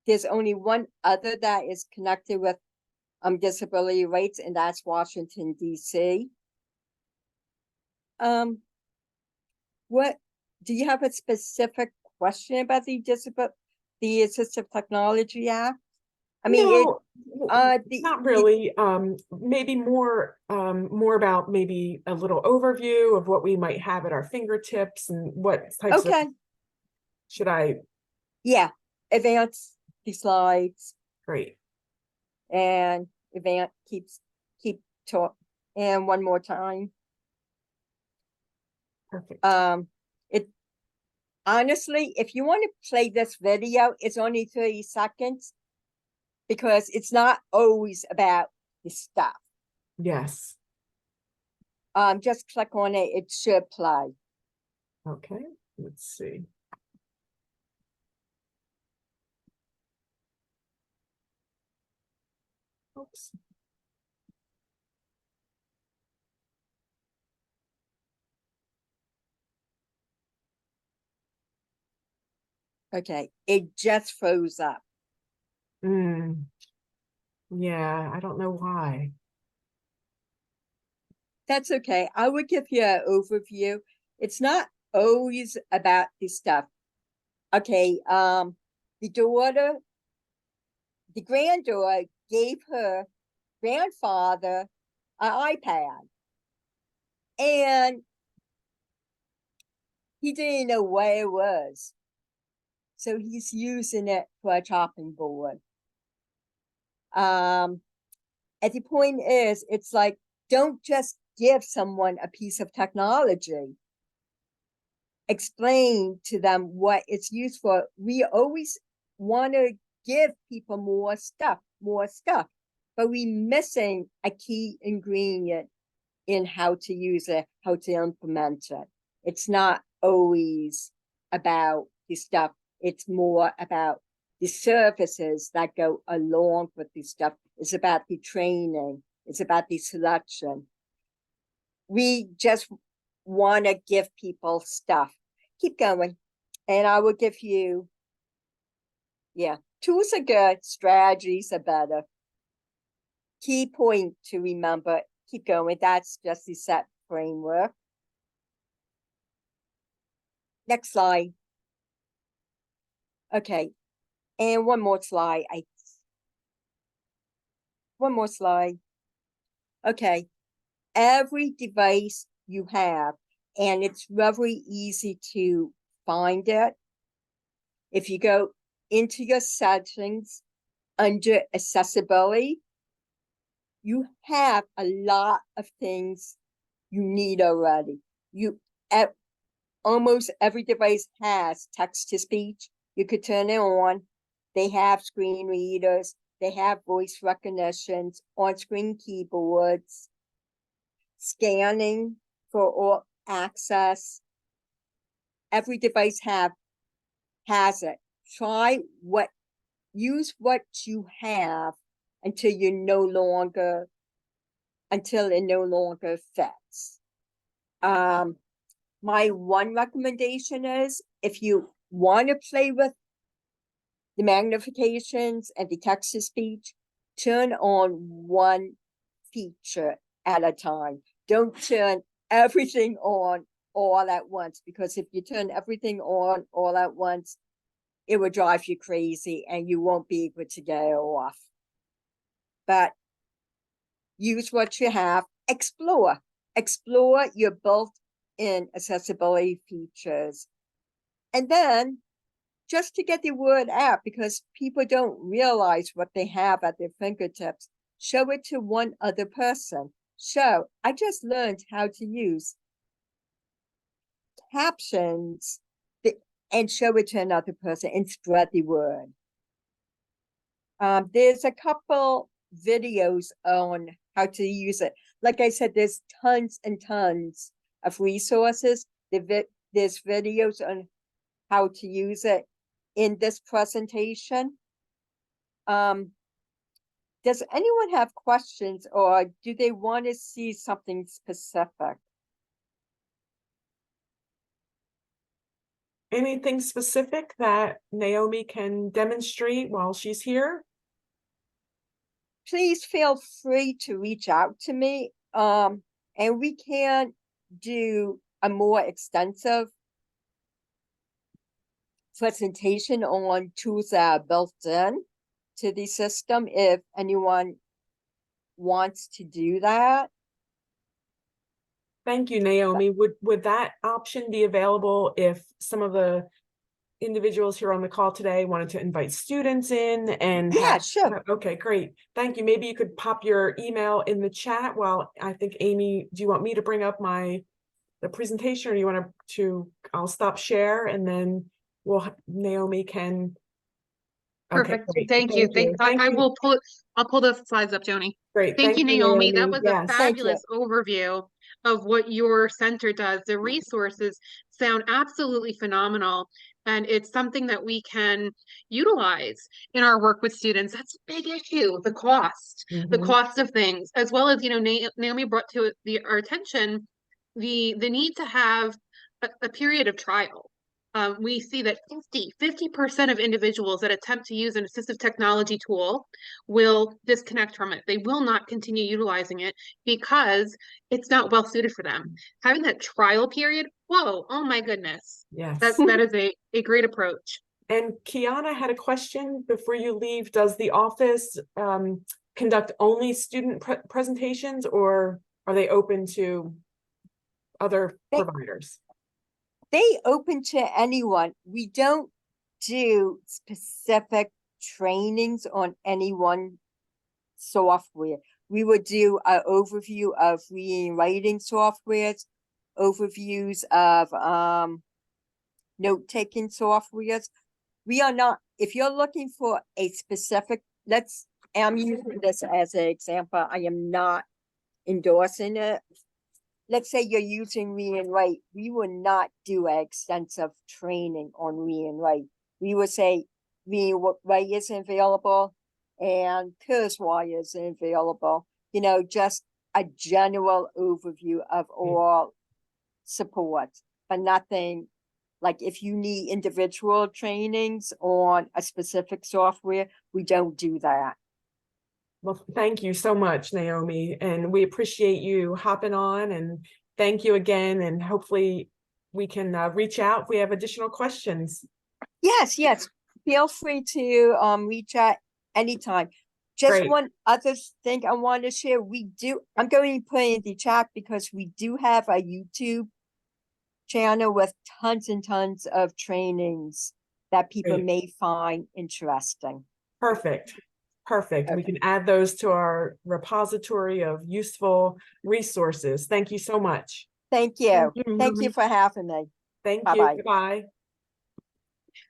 one other that is connected with disability rights, and that's Washington, D.C. What do you have a specific question about the Assistive Technology Act? I mean, no, not really. Maybe more about maybe a little overview of what we might have at our fingertips and what types of. Should I? Yeah, advance the slides. Great. And keep talk. And one more time. Perfect. It honestly, if you want to play this video, it's only 30 seconds because it's not always about the stuff. Yes. Just click on it, it should play. Okay, let's see. Oops. Okay, it just froze up. Yeah, I don't know why. That's okay. I would give you an overview. It's not always about the stuff. Okay, the granddaughter gave her grandfather an iPad. And he didn't know where it was. So he's using it for a chopping board. And the point is, it's like, don't just give someone a piece of technology. Explain to them what it's used for. We always want to give people more stuff. but we missing a key ingredient in how to use it, how to implement it. It's not always about the stuff. It's more about the services that go along with the stuff. It's about the training. It's about the selection. We just want to give people stuff. Keep going. And I will give you, yeah, tools are good, strategies are better. Key point to remember, keep going. That's just the set framework. Next slide. Okay. And one more slide. One more slide. Okay. Every device you have, and it's very easy to find it. If you go into your settings under accessibility, you have a lot of things you need already. Almost every device has text to speech. You could turn it on. They have screen readers. They have voice recognitions, on-screen keyboards, scanning for all access. Every device has it. Use what you have until it no longer fits. My one recommendation is, if you want to play with the magnifications and the text to speech, turn on one feature at a time. Don't turn everything on all at once, because if you turn everything on all at once, it will drive you crazy and you won't be able to get it off. But use what you have. Explore your built-in accessibility features. And then just to get the word out, because people don't realize what they have at their fingertips, show it to one other person. I just learned how to use captions, and show it to another person and spread the word. There's a couple videos on how to use it. Like I said, there's tons and tons of resources. There's videos on how to use it in this presentation. Does anyone have questions, or do they want to see something specific? Anything specific that Naomi can demonstrate while she's here? Please feel free to reach out to me, and we can do a more extensive presentation on tools that are built in to the system if anyone wants to do that. Thank you, Naomi. Would that option be available if some of the individuals here on the call today wanted to invite students in and Yeah, sure. Okay, great. Thank you. Maybe you could pop your email in the chat. While I think, Amy, do you want me to bring up the presentation, or do you want I'll stop share and then Naomi can. Perfect. Okay, Thank you. I'll pull the slides up, Joni. Great. Thank you, Naomi. That was a Yes. fabulous overview of what your center does. The resources sound absolutely phenomenal, and it's something that we can utilize in our work with students. That's a big issue, the cost of things, as well as, Naomi brought to our attention the need to have a period of trial. We see that 50% of individuals that attempt to use an assistive technology tool will disconnect from it. They will not continue utilizing it because it's not well suited for them. Having that trial period, whoa, oh my goodness. Yes. That is a great approach. And Kiana had a question before you leave. Does the office conduct only student presentations, or are they open to other providers? They open to anyone. We don't do specific trainings on any one software. We would do an overview of reading and writing softwares, overviews of note-taking softwares. We are not, if you're looking for a specific, let's I'm using this as an example. I am not endorsing it. Let's say you're using read and write. We will not do extensive training on read and write. We would say read and write isn't available and here's why isn't available. You know, just a general overview of all support, but nothing like if you need individual trainings on a specific software, we don't do that. Well, thank you so much, Naomi, and we appreciate you hopping on, and thank you again, and hopefully we can reach out if we have additional questions. Yes, yes. Feel free to reach out anytime. Just Great. one other thing I want to share. I'm going to put in the chat because we do have a YouTube channel with tons and tons of trainings that people Great. may find interesting. Perfect. Perfect. We Okay. can add those to our repository of useful resources. Thank you so much. Thank you. Thank you, Thank you Naomi. for having me. Thank Bye-bye. you. Bye.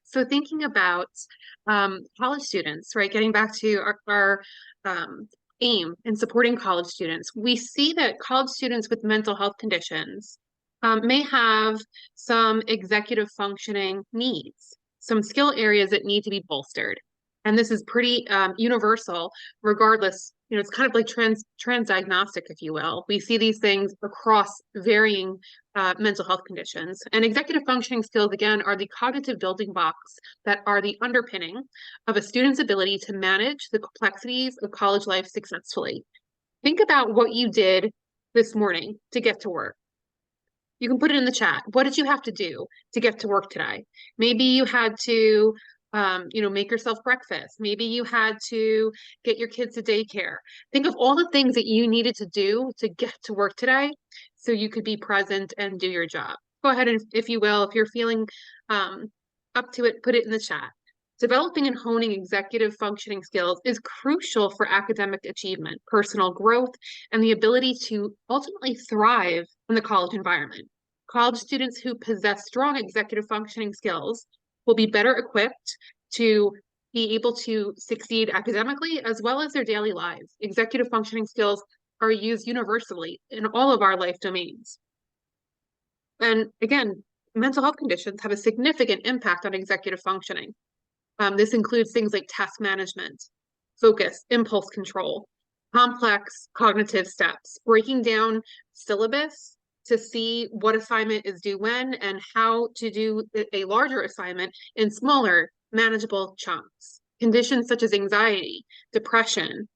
So thinking about college students, right? Getting back to our aim in supporting college students, we see that college students with mental health conditions may have some executive functioning needs, some skill areas that need to be bolstered. And this is pretty universal, regardless, you know, it's kind of like transdiagnostic, if you will. We see these things across varying mental health conditions. And executive functioning skills, again, are the cognitive building blocks that are the underpinning of a student's ability to manage the complexities of college life successfully. Think about what you did this morning to get to work. You can put it in the chat. What did you have to do to get to work today? Maybe you had to make yourself breakfast. Maybe you had to get your kids to daycare. Think of all the things that you needed to do to get to work today so you could be present and do your job. Go ahead and, if you will, if you're feeling up to it, put it in the chat. Developing and honing executive functioning skills is crucial for academic achievement, personal growth, and the ability to ultimately thrive in the college environment. College students who possess strong executive functioning skills will be better equipped to be able to succeed academically as well as their daily lives. Executive functioning skills are used universally in all of our life domains. And again, mental health conditions have a significant impact on executive functioning. This includes things like task management, focus, impulse control, complex cognitive steps, breaking down syllabus to see what assignment is due when and how to do a larger assignment in smaller, manageable chunks. Conditions such as anxiety, depression,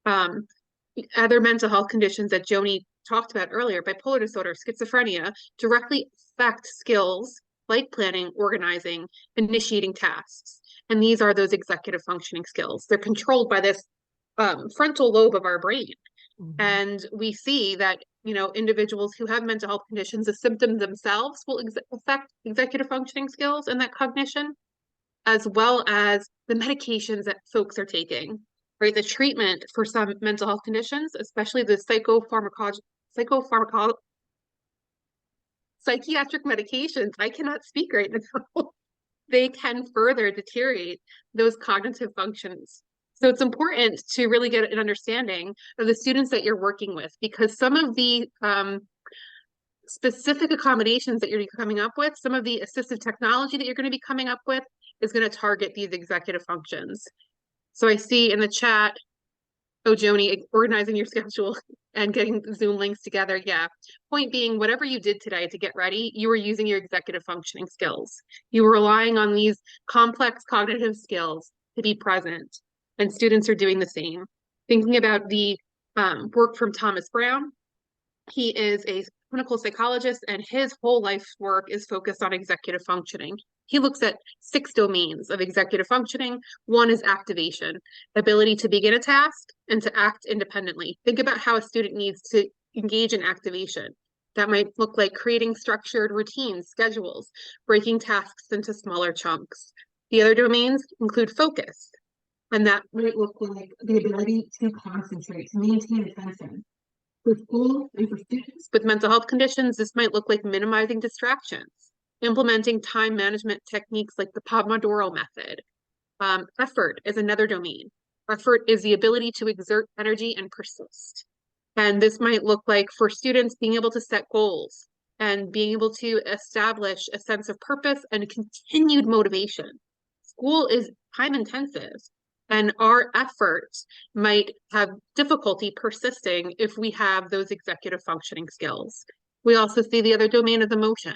other mental health conditions that Joni talked about earlier, bipolar disorder, schizophrenia, directly affect skills like planning, organizing, initiating tasks. And these are those executive functioning skills. They're controlled by this frontal lobe of our brain. Mm-hmm. And we see that, you know, individuals who have mental health conditions, the symptoms themselves will affect executive functioning skills and that cognition, as well as the medications that folks are taking, right? The treatment for some mental health conditions, especially the psychiatric medications, I cannot speak right now. They can further deteriorate those cognitive functions. So it's important to really get an understanding of the students that you're working with, because some of the specific accommodations that you're coming up with, some of the assistive technology that you're going to be coming up with is going to target these executive functions. So I see in the chat, oh, Joni, organizing your schedule and getting Zoom links together. Yeah. Point being, whatever you did today to get ready, you were using your executive functioning skills. You were relying on these complex cognitive skills to be present, and students are doing the same. Thinking about the work from Thomas Brown, he is a clinical psychologist, and his whole life's work is focused on executive functioning. He looks at 6 domains of executive functioning. One is activation, ability to begin a task and to act independently. Think about how a student needs to engage in activation. That might look like creating structured routines, schedules, breaking tasks into smaller chunks. The other domains include focus, and that might look like the ability to concentrate, to maintain attention. For school and for students with mental health conditions, this might look like minimizing distractions, implementing time management techniques like the Pomodoro method. Effort is another domain. effort is the ability to exert energy and persist. And this might look like for students being able to set goals and being able to establish a sense of purpose and continued motivation. School is time intensive, and our efforts might have difficulty persisting if we have those executive functioning skills. We also see the other domain of emotion.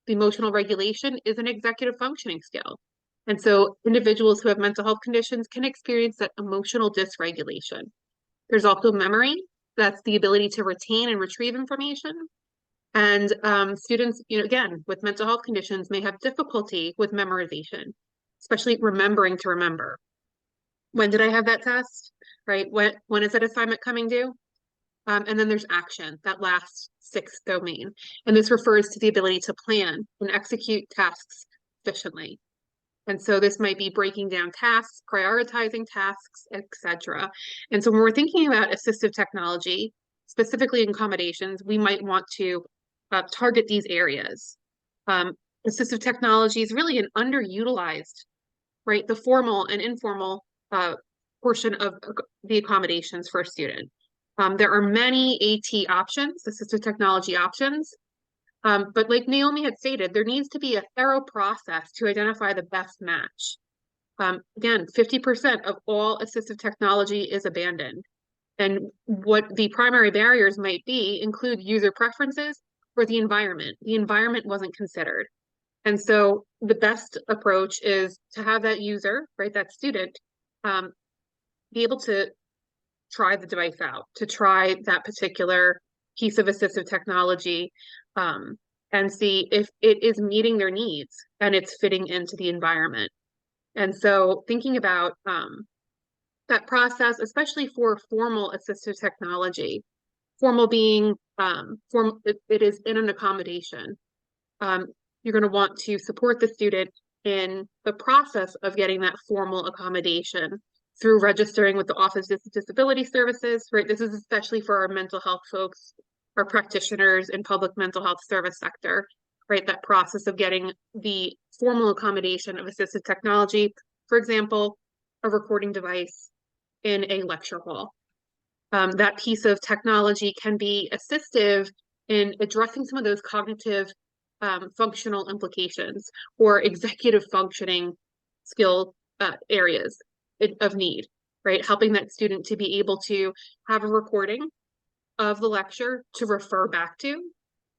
The emotional regulation is an executive functioning skill. And so individuals who have mental health conditions can experience that emotional dysregulation. There's also memory. That's the ability to retain and retrieve information. And students, again, with mental health conditions may have difficulty with memorization, especially remembering to remember. When did I have that test, right? When is that assignment coming due? And then there's action, that last sixth domain. And this refers to the ability to plan and execute tasks efficiently. And so this might be breaking down tasks, prioritizing tasks, etc. And so when we're thinking about assistive technology, specifically in accommodations, we might want to target these areas. Assistive technology is really an underutilized, right? The formal and informal portion of the accommodations for a student. There are many AT options, assistive technology options, but like Naomi had stated, there needs to be a thorough process to identify the best match. Again, 50% of all assistive technology is abandoned. And what the primary barriers might be include user preferences or the environment. The environment wasn't considered. And so the best approach is to have that user, right, that student, be able to try the device out, to try that particular piece of assistive technology, and see if it is meeting their needs and it's fitting into the environment. And so thinking about that process, especially for formal assistive technology, formal being it is in an accommodation. You're going to want to support the student in the process of getting that formal accommodation through registering with the Office of Disability Services, right? This is especially for our mental health folks, our practitioners in public mental health service sector, right? That process of getting the formal accommodation of assistive technology, for example, a recording device in a lecture hall. That piece of technology can be assistive in addressing some of those cognitive functional implications or executive functioning skill areas of need, right? Helping that student to be able to have a recording of the lecture to refer back to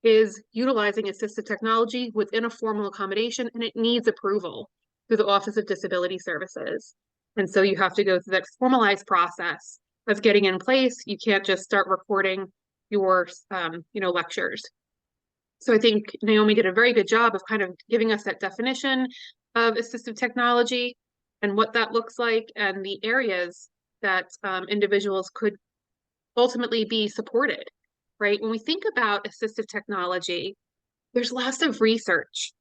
is utilizing assistive technology within a formal accommodation, and it needs approval through the Office of Disability Services. And so you have to go through that formalized process of getting in place. You can't just start recording your lectures. So I think Naomi did a very good job of kind of giving us that definition of assistive technology and what that looks like and the areas that individuals could ultimately be supported, right? When we think about assistive technology, there's lots of research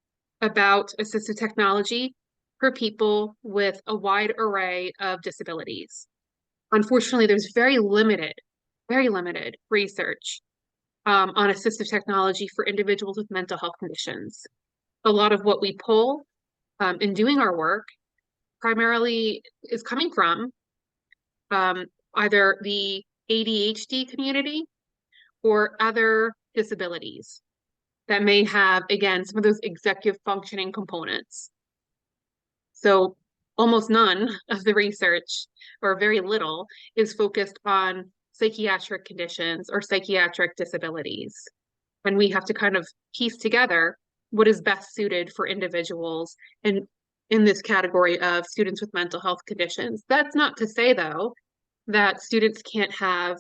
about assistive technology for people with a wide array of disabilities. Unfortunately, there's very limited research on assistive technology for individuals with mental health conditions. A lot of what we pull in doing our work primarily is coming from either the ADHD community or other disabilities that may have, again, some of those executive functioning components. So almost none of the research, or very little, is focused on psychiatric conditions or psychiatric disabilities. And we have to kind of piece together what is best suited for individuals in this category of students with mental health conditions. That's not to say, though, that students can't have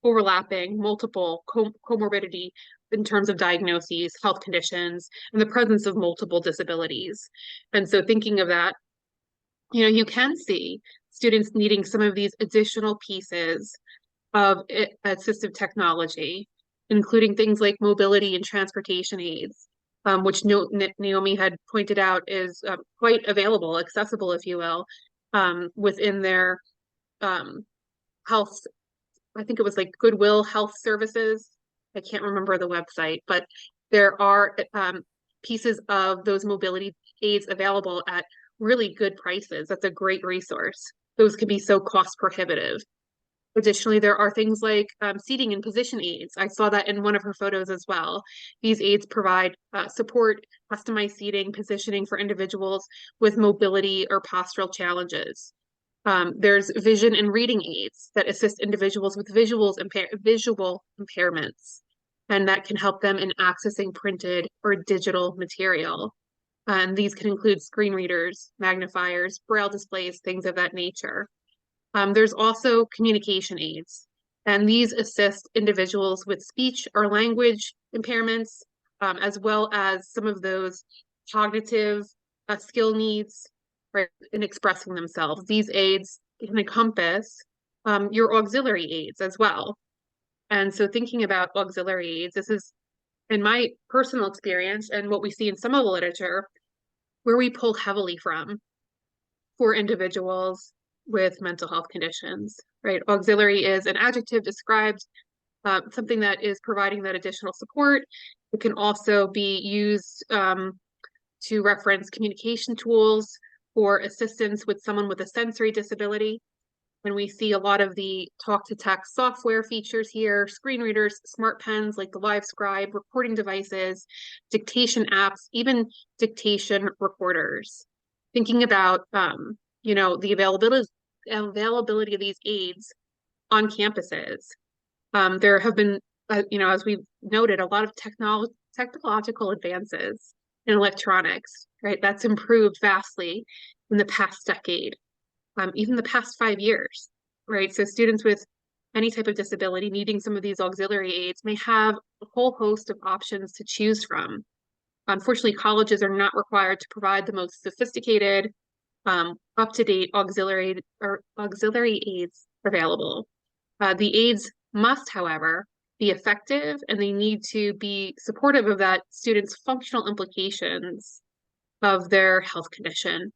overlapping multiple comorbidity in terms of diagnoses, health conditions, and the presence of multiple disabilities. And so thinking of that, you can see students needing some of these additional pieces of assistive technology, including things like mobility and transportation aids, which Naomi had pointed out is quite available, accessible, if you will, within their health. I think it was like Goodwill Health Services. I can't remember the website, but there are pieces of those mobility aids available at really good prices. That's a great resource. those can be so cost prohibitive. Additionally, there are things like seating and position aids. I saw that in one of her photos as well. These aids provide support, customized seating, positioning for individuals with mobility or postural challenges. There's vision and reading aids that assist individuals with visual impairments, and that can help them in accessing printed or digital material. And these can include screen readers, magnifiers, braille displays, things of that nature. There's also communication aids, and these assist individuals with speech or language impairments, as well as some of those cognitive skill needs, right, in expressing themselves. These aids can encompass your auxiliary aids as well. And so thinking about auxiliary aids, this is, in my personal experience and what we see in some of the literature, where we pull heavily from for individuals with mental health conditions, right? Auxiliary is an adjective, describes something that is providing that additional support. It can also be used to reference communication tools for assistance with someone with a sensory disability. And we see a lot of the talk-to-text software features here, screen readers, smart pens like the LiveScribe, recording devices, dictation apps, even dictation recorders. Thinking about you know, the availability of these aids on campuses. There have been, you know, as we've noted, a lot of technological advances in electronics, right? That's improved vastly in the past decade, even the past 5 years, right? So students with any type of disability needing some of these auxiliary aids may have a whole host of options to choose from. Unfortunately, colleges are not required to provide the most sophisticated, up-to-date auxiliary aids available. The aids must, however, be effective, and they need to be supportive of that student's functional implications of their health condition.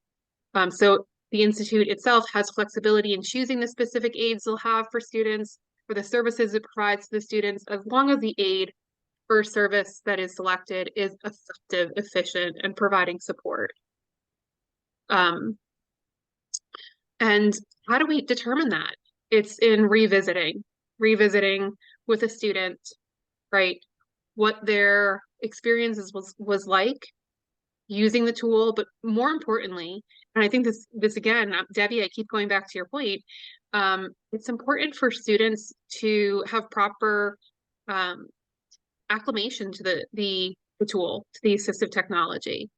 So the Institute itself has flexibility in choosing the specific aids they'll have for students, for the services it provides to the students, as long as the aid or service that is selected is effective, efficient, and providing support. And how do we determine that? It's in revisiting with a student, right? What their experiences was like using the tool, but more importantly, and I think this again, Debbie, I keep going back to your point, it's important for students to have proper acclimation to the tool, to the assistive technology.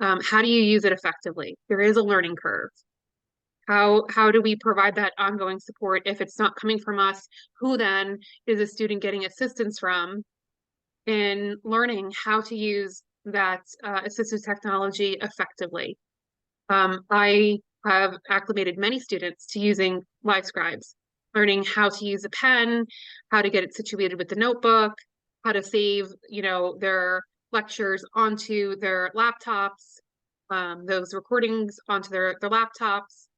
How do you use it effectively? There is a learning curve. How do we provide that ongoing support if it's not coming from us? Who then is a student getting assistance from in learning how to use that assistive technology effectively? I have acclimated many students to using LiveScribes, learning how to use a pen, how to get it situated with the notebook, how to save, you know, their lectures onto their laptops, those recordings onto their laptops.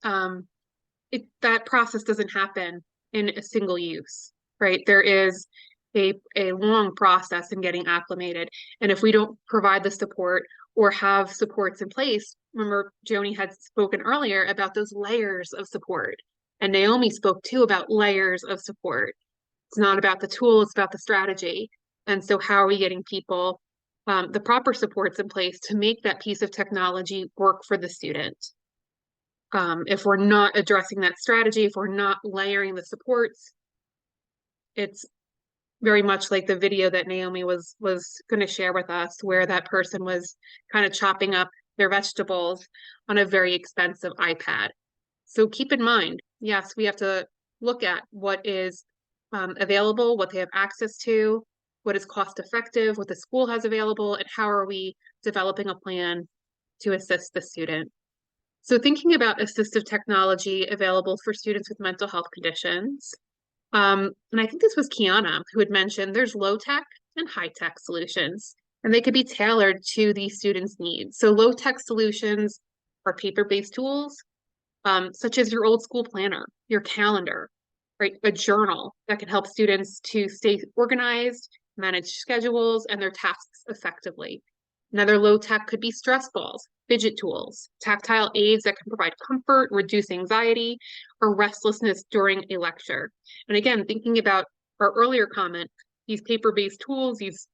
That process doesn't happen in a single use, right? There is a long process in getting acclimated. And if we don't provide the support or have supports in place, remember Joni had spoken earlier about those layers of support. And Naomi spoke too about layers of support. It's not about the tool, it's about the strategy. And so how are we getting people the proper supports in place to make that piece of technology work for the student? If we're not addressing that strategy, if we're not layering the supports, it's very much like the video that Naomi was going to share with us, where that person was kind of chopping up their vegetables on a very expensive iPad. So keep in mind, yes, we have to look at what is available, what they have access to, what is cost effective, what the school has available, and how are we developing a plan to assist the student. So thinking about assistive technology available for students with mental health conditions, and I think this was Kiana who had mentioned there's low-tech and high-tech solutions, and they could be tailored to the students' needs. So low-tech solutions are paper-based tools, such as your old school planner, your calendar, right? A journal that can help students to stay organized, manage schedules and their tasks effectively. Another low-tech could be stress balls. fidget tools, tactile aids that can provide comfort, reduce anxiety, or restlessness during a lecture. And again, thinking about our earlier comment, these paper-based tools, these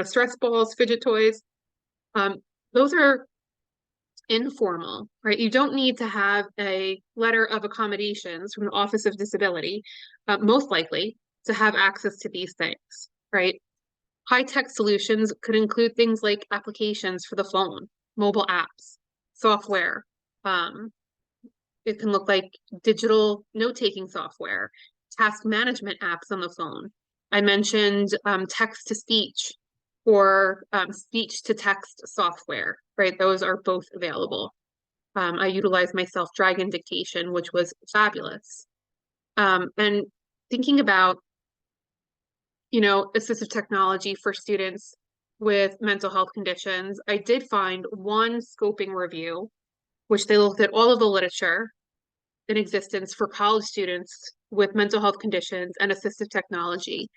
stress balls, fidget toys, those are informal, right? You don't need to have a letter of accommodations from the Office of Disability, most likely, to have access to these things, right? High-tech solutions could include things like applications for the phone, mobile apps, software. It can look like digital note-taking software, task management apps on the phone. I mentioned text-to-speech or speech-to-text software, right? Those are both available. I utilized my self-Dragon dictation, which was fabulous. And thinking about, assistive technology for students with mental health conditions, I did find one scoping review, which they looked at all of the literature in existence for college students with mental health conditions and assistive technology.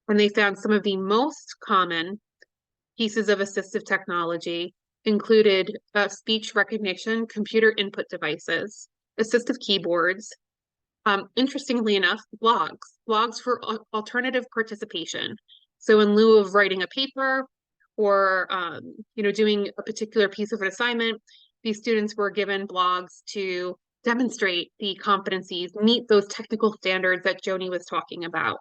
And they found some of the most common pieces of assistive technology included speech recognition, computer input devices, assistive keyboards, interestingly enough, blogs for alternative participation. So in lieu of writing a paper or doing a particular piece of an assignment, these students were given blogs to demonstrate the competencies, meet those technical standards that Joni was talking about.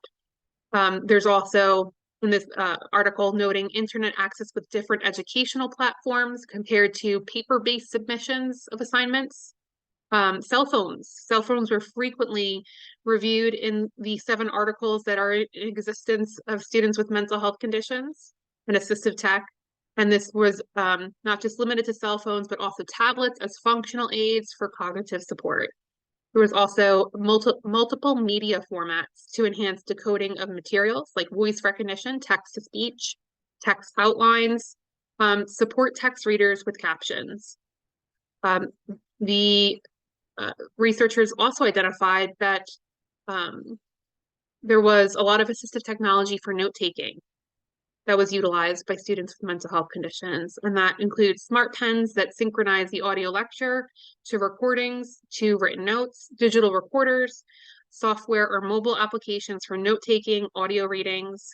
There's also in this article noting internet access with different educational platforms compared to paper-based submissions of assignments. Cell phones were frequently reviewed in the 7 articles that are in existence of students with mental health conditions and assistive tech. And this was not just limited to cell phones, but also tablets as functional aids for cognitive support. There was also multiple media formats to enhance decoding of materials like voice recognition, text-to-speech, text outlines, support text readers with captions. The researchers also identified that there was a lot of assistive technology for note-taking that was utilized by students with mental health conditions. And that includes smart pens that synchronize the audio lecture to recordings, to written notes, digital recorders, software or mobile applications for note-taking, audio readings,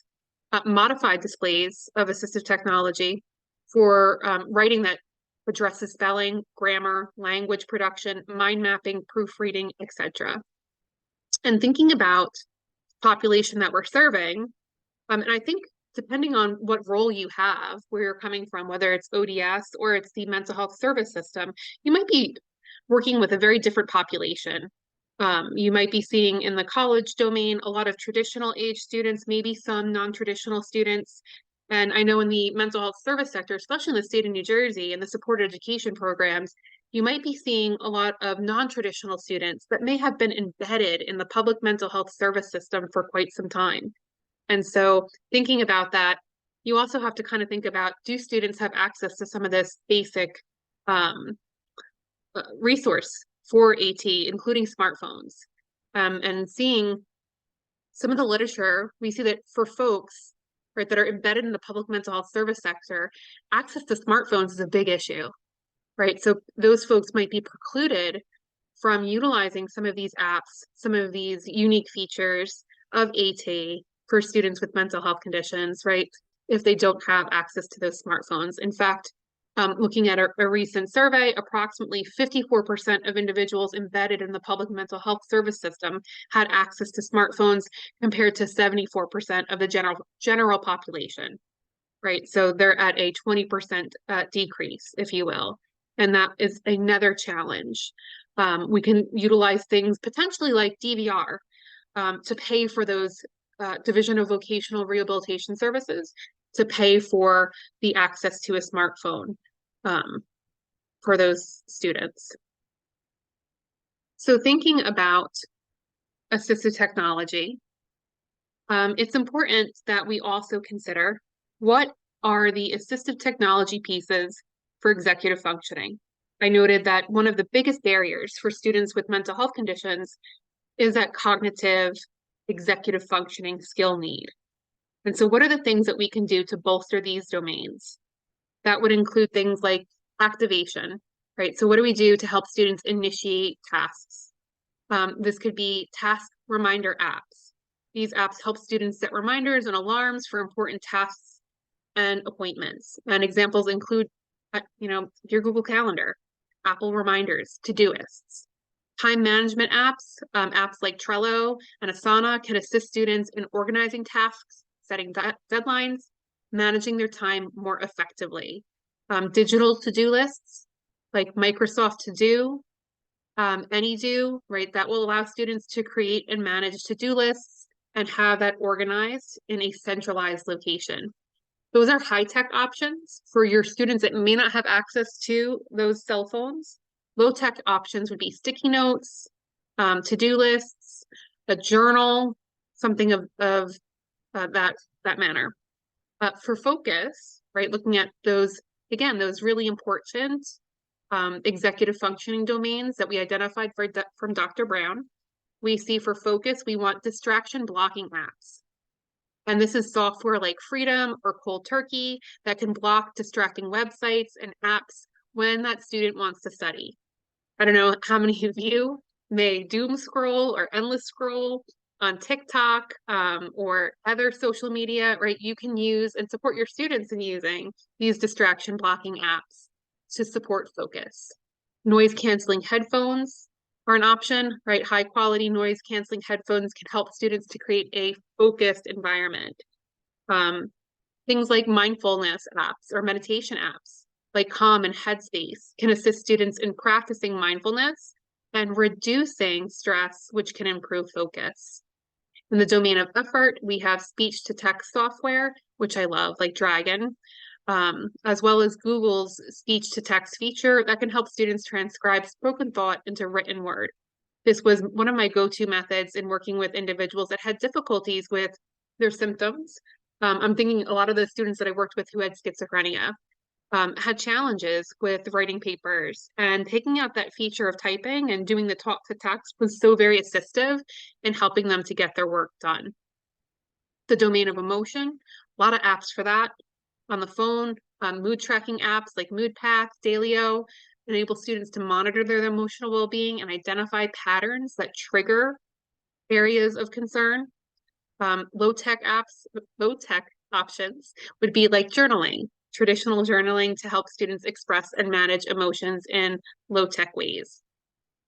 modified displays of assistive technology for writing that addresses spelling, grammar, language production, mind mapping, proofreading, etc. And thinking about population that we're serving, and I think depending on what role you have, where you're coming from, whether it's ODS or it's the mental health service system, you might be working with a very different population. You might be seeing in the college domain a lot of traditional age students, maybe some non-traditional students. And I know in the mental health service sector, especially in the state of New Jersey and the supported education programs, you might be seeing a lot of non-traditional students that may have been embedded in the public mental health service system for quite some time. And so thinking about that, you also have to kind of think about, do students have access to some of this basic resource for AT, including smartphones? And seeing some of the literature, we see that for folks, right, that are embedded in the public mental health service sector, access to smartphones is a big issue, right? So those folks might be precluded from utilizing some of these apps, some of these unique features of AT for students with mental health conditions, right, if they don't have access to those smartphones. In fact, looking at a recent survey, approximately 54% of individuals embedded in the public mental health service system had access to smartphones compared to 74% of the general population, right? So they're at a 20% decrease, if you will. And that is another challenge. We can utilize things potentially like DVR to pay for those Division of Vocational Rehabilitation Services to pay for the access to a smartphone for those students. So thinking about assistive technology, it's important that we also consider what are the assistive technology pieces for executive functioning. I noted that one of the biggest barriers for students with mental health conditions is that cognitive executive functioning skill need. And so what are the things that we can do to bolster these domains? That would include things like activation, right? So what do we do to help students initiate tasks? This could be task reminder apps. These apps help students set reminders and alarms for important tasks and appointments. And examples include, your Google Calendar, Apple Reminders, Todoists. Time management apps, apps like Trello and Asana can assist students in organizing tasks, setting deadlines, managing their time more effectively. Digital to-do lists like Microsoft To Do, AnyDo, right? That will allow students to create and manage to-do lists and have that organized in a centralized location. Those are high-tech options for your students that may not have access to those cell phones. Low-tech options would be sticky notes, to-do lists, a journal, something of that manner. For focus, right, looking at those, again, those really important executive functioning domains that we identified from Dr. Brown, we see for focus, we want distraction blocking apps. And this is software like Freedom or Cold Turkey that can block distracting websites and apps when that student wants to study. I don't know how many of you may doom scroll or endless scroll on TikTok or other social media, right? You can use and support your students in using these distraction blocking apps to support focus. Noise canceling headphones are an option, right? High quality noise canceling headphones can help students to create a focused environment. Things like mindfulness apps or meditation apps like Calm and Headspace can assist students in practicing mindfulness and reducing stress, which can improve focus. In the domain of effort, we have speech to text software, which I love, like Dragon, as well as Google's speech to text feature that can help students transcribe spoken thought into written word. This was one of my go-to methods in working with individuals that had difficulties with their symptoms. I'm thinking a lot of the students that I worked with who had schizophrenia had challenges with writing papers, and taking out that feature of typing and doing the talk to text was so very assistive in helping them to get their work done. The domain of emotion, a lot of apps for that on the phone, mood tracking apps like MoodPath, Dailyo, enable students to monitor their emotional well-being and identify patterns that trigger areas of concern. Low-tech options would be like journaling, traditional journaling to help students express and manage emotions in low-tech ways.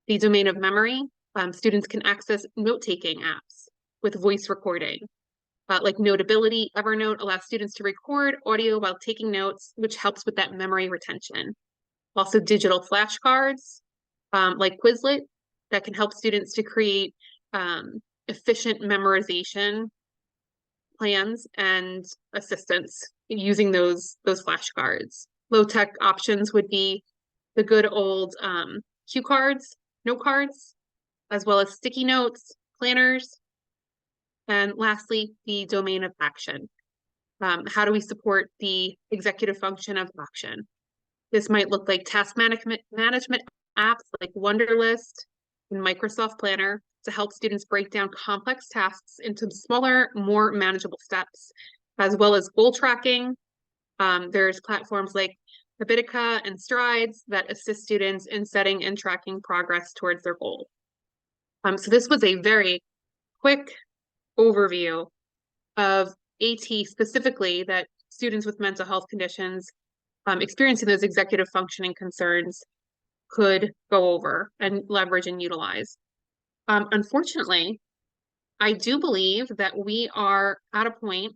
The domain of memory, students can access note-taking apps with voice recording. Like Notability, Evernote allows students to record audio while taking notes, which helps with that memory retention. Also digital flashcards, like Quizlet, that can help students to create efficient memorization plans and assistance using those flashcards. Low-tech options would be the good old cue cards, note cards, as well as sticky notes, planners. And lastly, the domain of action. How do we support the executive function of action? This might look like task management apps like Wunderlist and Microsoft Planner to help students break down complex tasks into smaller, more manageable steps, as well as goal tracking. There's platforms like Habitica and Strides that assist students in setting and tracking progress towards their goal. So this was a very quick overview of AT specifically that students with mental health conditions experiencing those executive functioning concerns could go over and leverage and utilize. Unfortunately, I do believe that we are at a point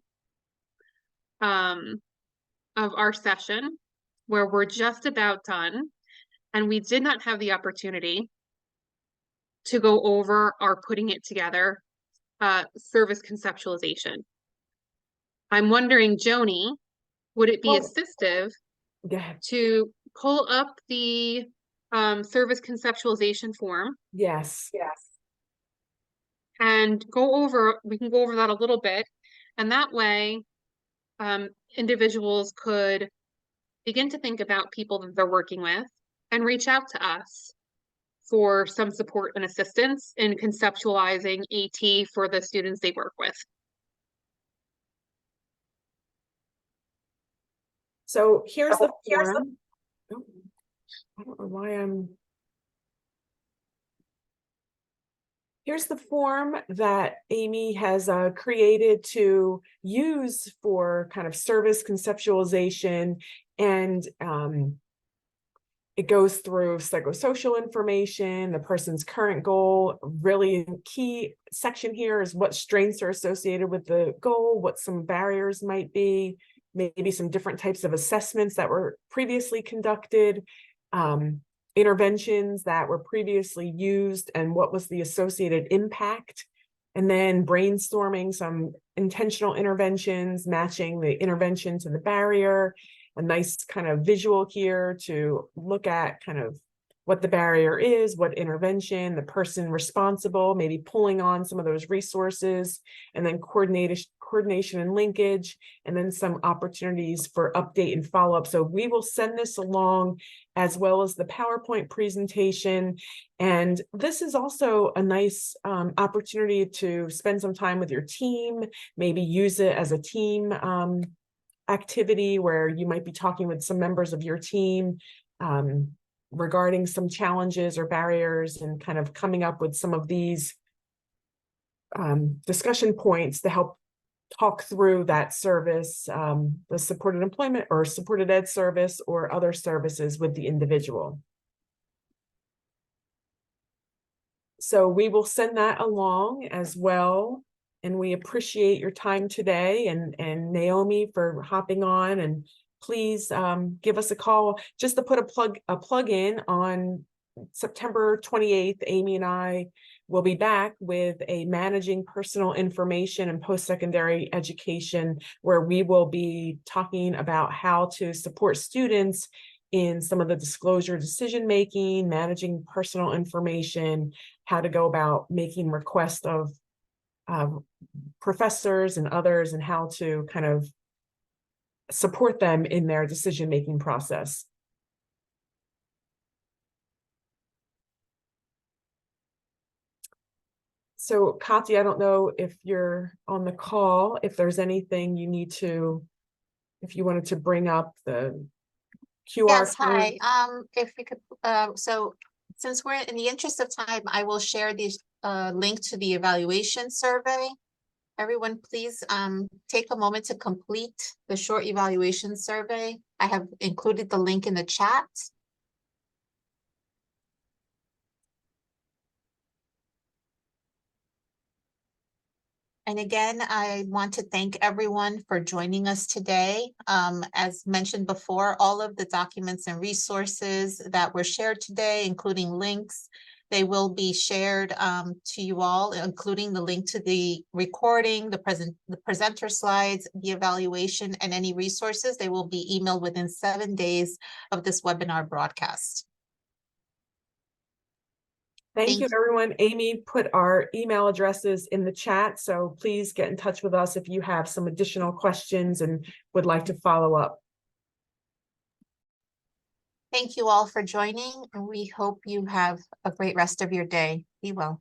of our session where we're just about done, and we did not have the opportunity to go over our putting it together service conceptualization. I'm wondering, Joni, would it be assistive to pull up the service conceptualization form? Yes. And we can go over that a little bit. And that way, individuals could begin to think about people that they're working with and reach out to us for some support and assistance in conceptualizing AT for the students they work with. So here's the form. I don't know why Here's the form that Amy has created to use for kind of service conceptualization, and it goes through psychosocial information, the person's current goal. Really key section here is what strengths are associated with the goal, what some barriers might be, maybe some different types of assessments that were previously conducted, interventions that were previously used, and what was the associated impact. And then brainstorming some intentional interventions, matching the intervention to the barrier. A nice kind of visual here to look at kind of what the barrier is, what intervention, the person responsible, maybe pulling on some of those resources, and then coordination and linkage, and then some opportunities for update and follow-up. So we will send this along, as well as the PowerPoint presentation. And this is also a nice opportunity to spend some time with your team, maybe use it as a team activity where you might be talking with some members of your team regarding some challenges or barriers, and kind of coming up with some of these discussion points to help talk through that service, the supported employment or supported ed service or other services with the individual. So we will send that along as well. And we appreciate your time today, and Naomi for hopping on. And please give us a call. Just to put a plug in, on September 28th, Amy and I will be back with a managing personal information and post-secondary education, where we will be talking about how to support students in some of the disclosure decision-making, managing personal information, how to go about making requests of professors and others, and how to kind of support them in their decision-making process. So Kati, I don't know if you're on the call, if there's anything you need to, if you wanted to bring up the QR Yes, code. hi. If you could, so since we're in the interest of time, I will share the link to the evaluation survey. Everyone, please take a moment to complete the short evaluation survey. I have included the link in the chat. And again, I want to thank everyone for joining us today. As mentioned before, all of the documents and resources that were shared today, including links, they will be shared to you all, including the link to the recording, the presenter slides, the evaluation, and any resources. They will be emailed within 7 days of this webinar broadcast. Thank you, everyone. Amy put our email addresses in the chat, so please get in touch with us if you have some additional questions and would like to follow up. Thank you all for joining, and we hope you have a great rest of your day. Be well.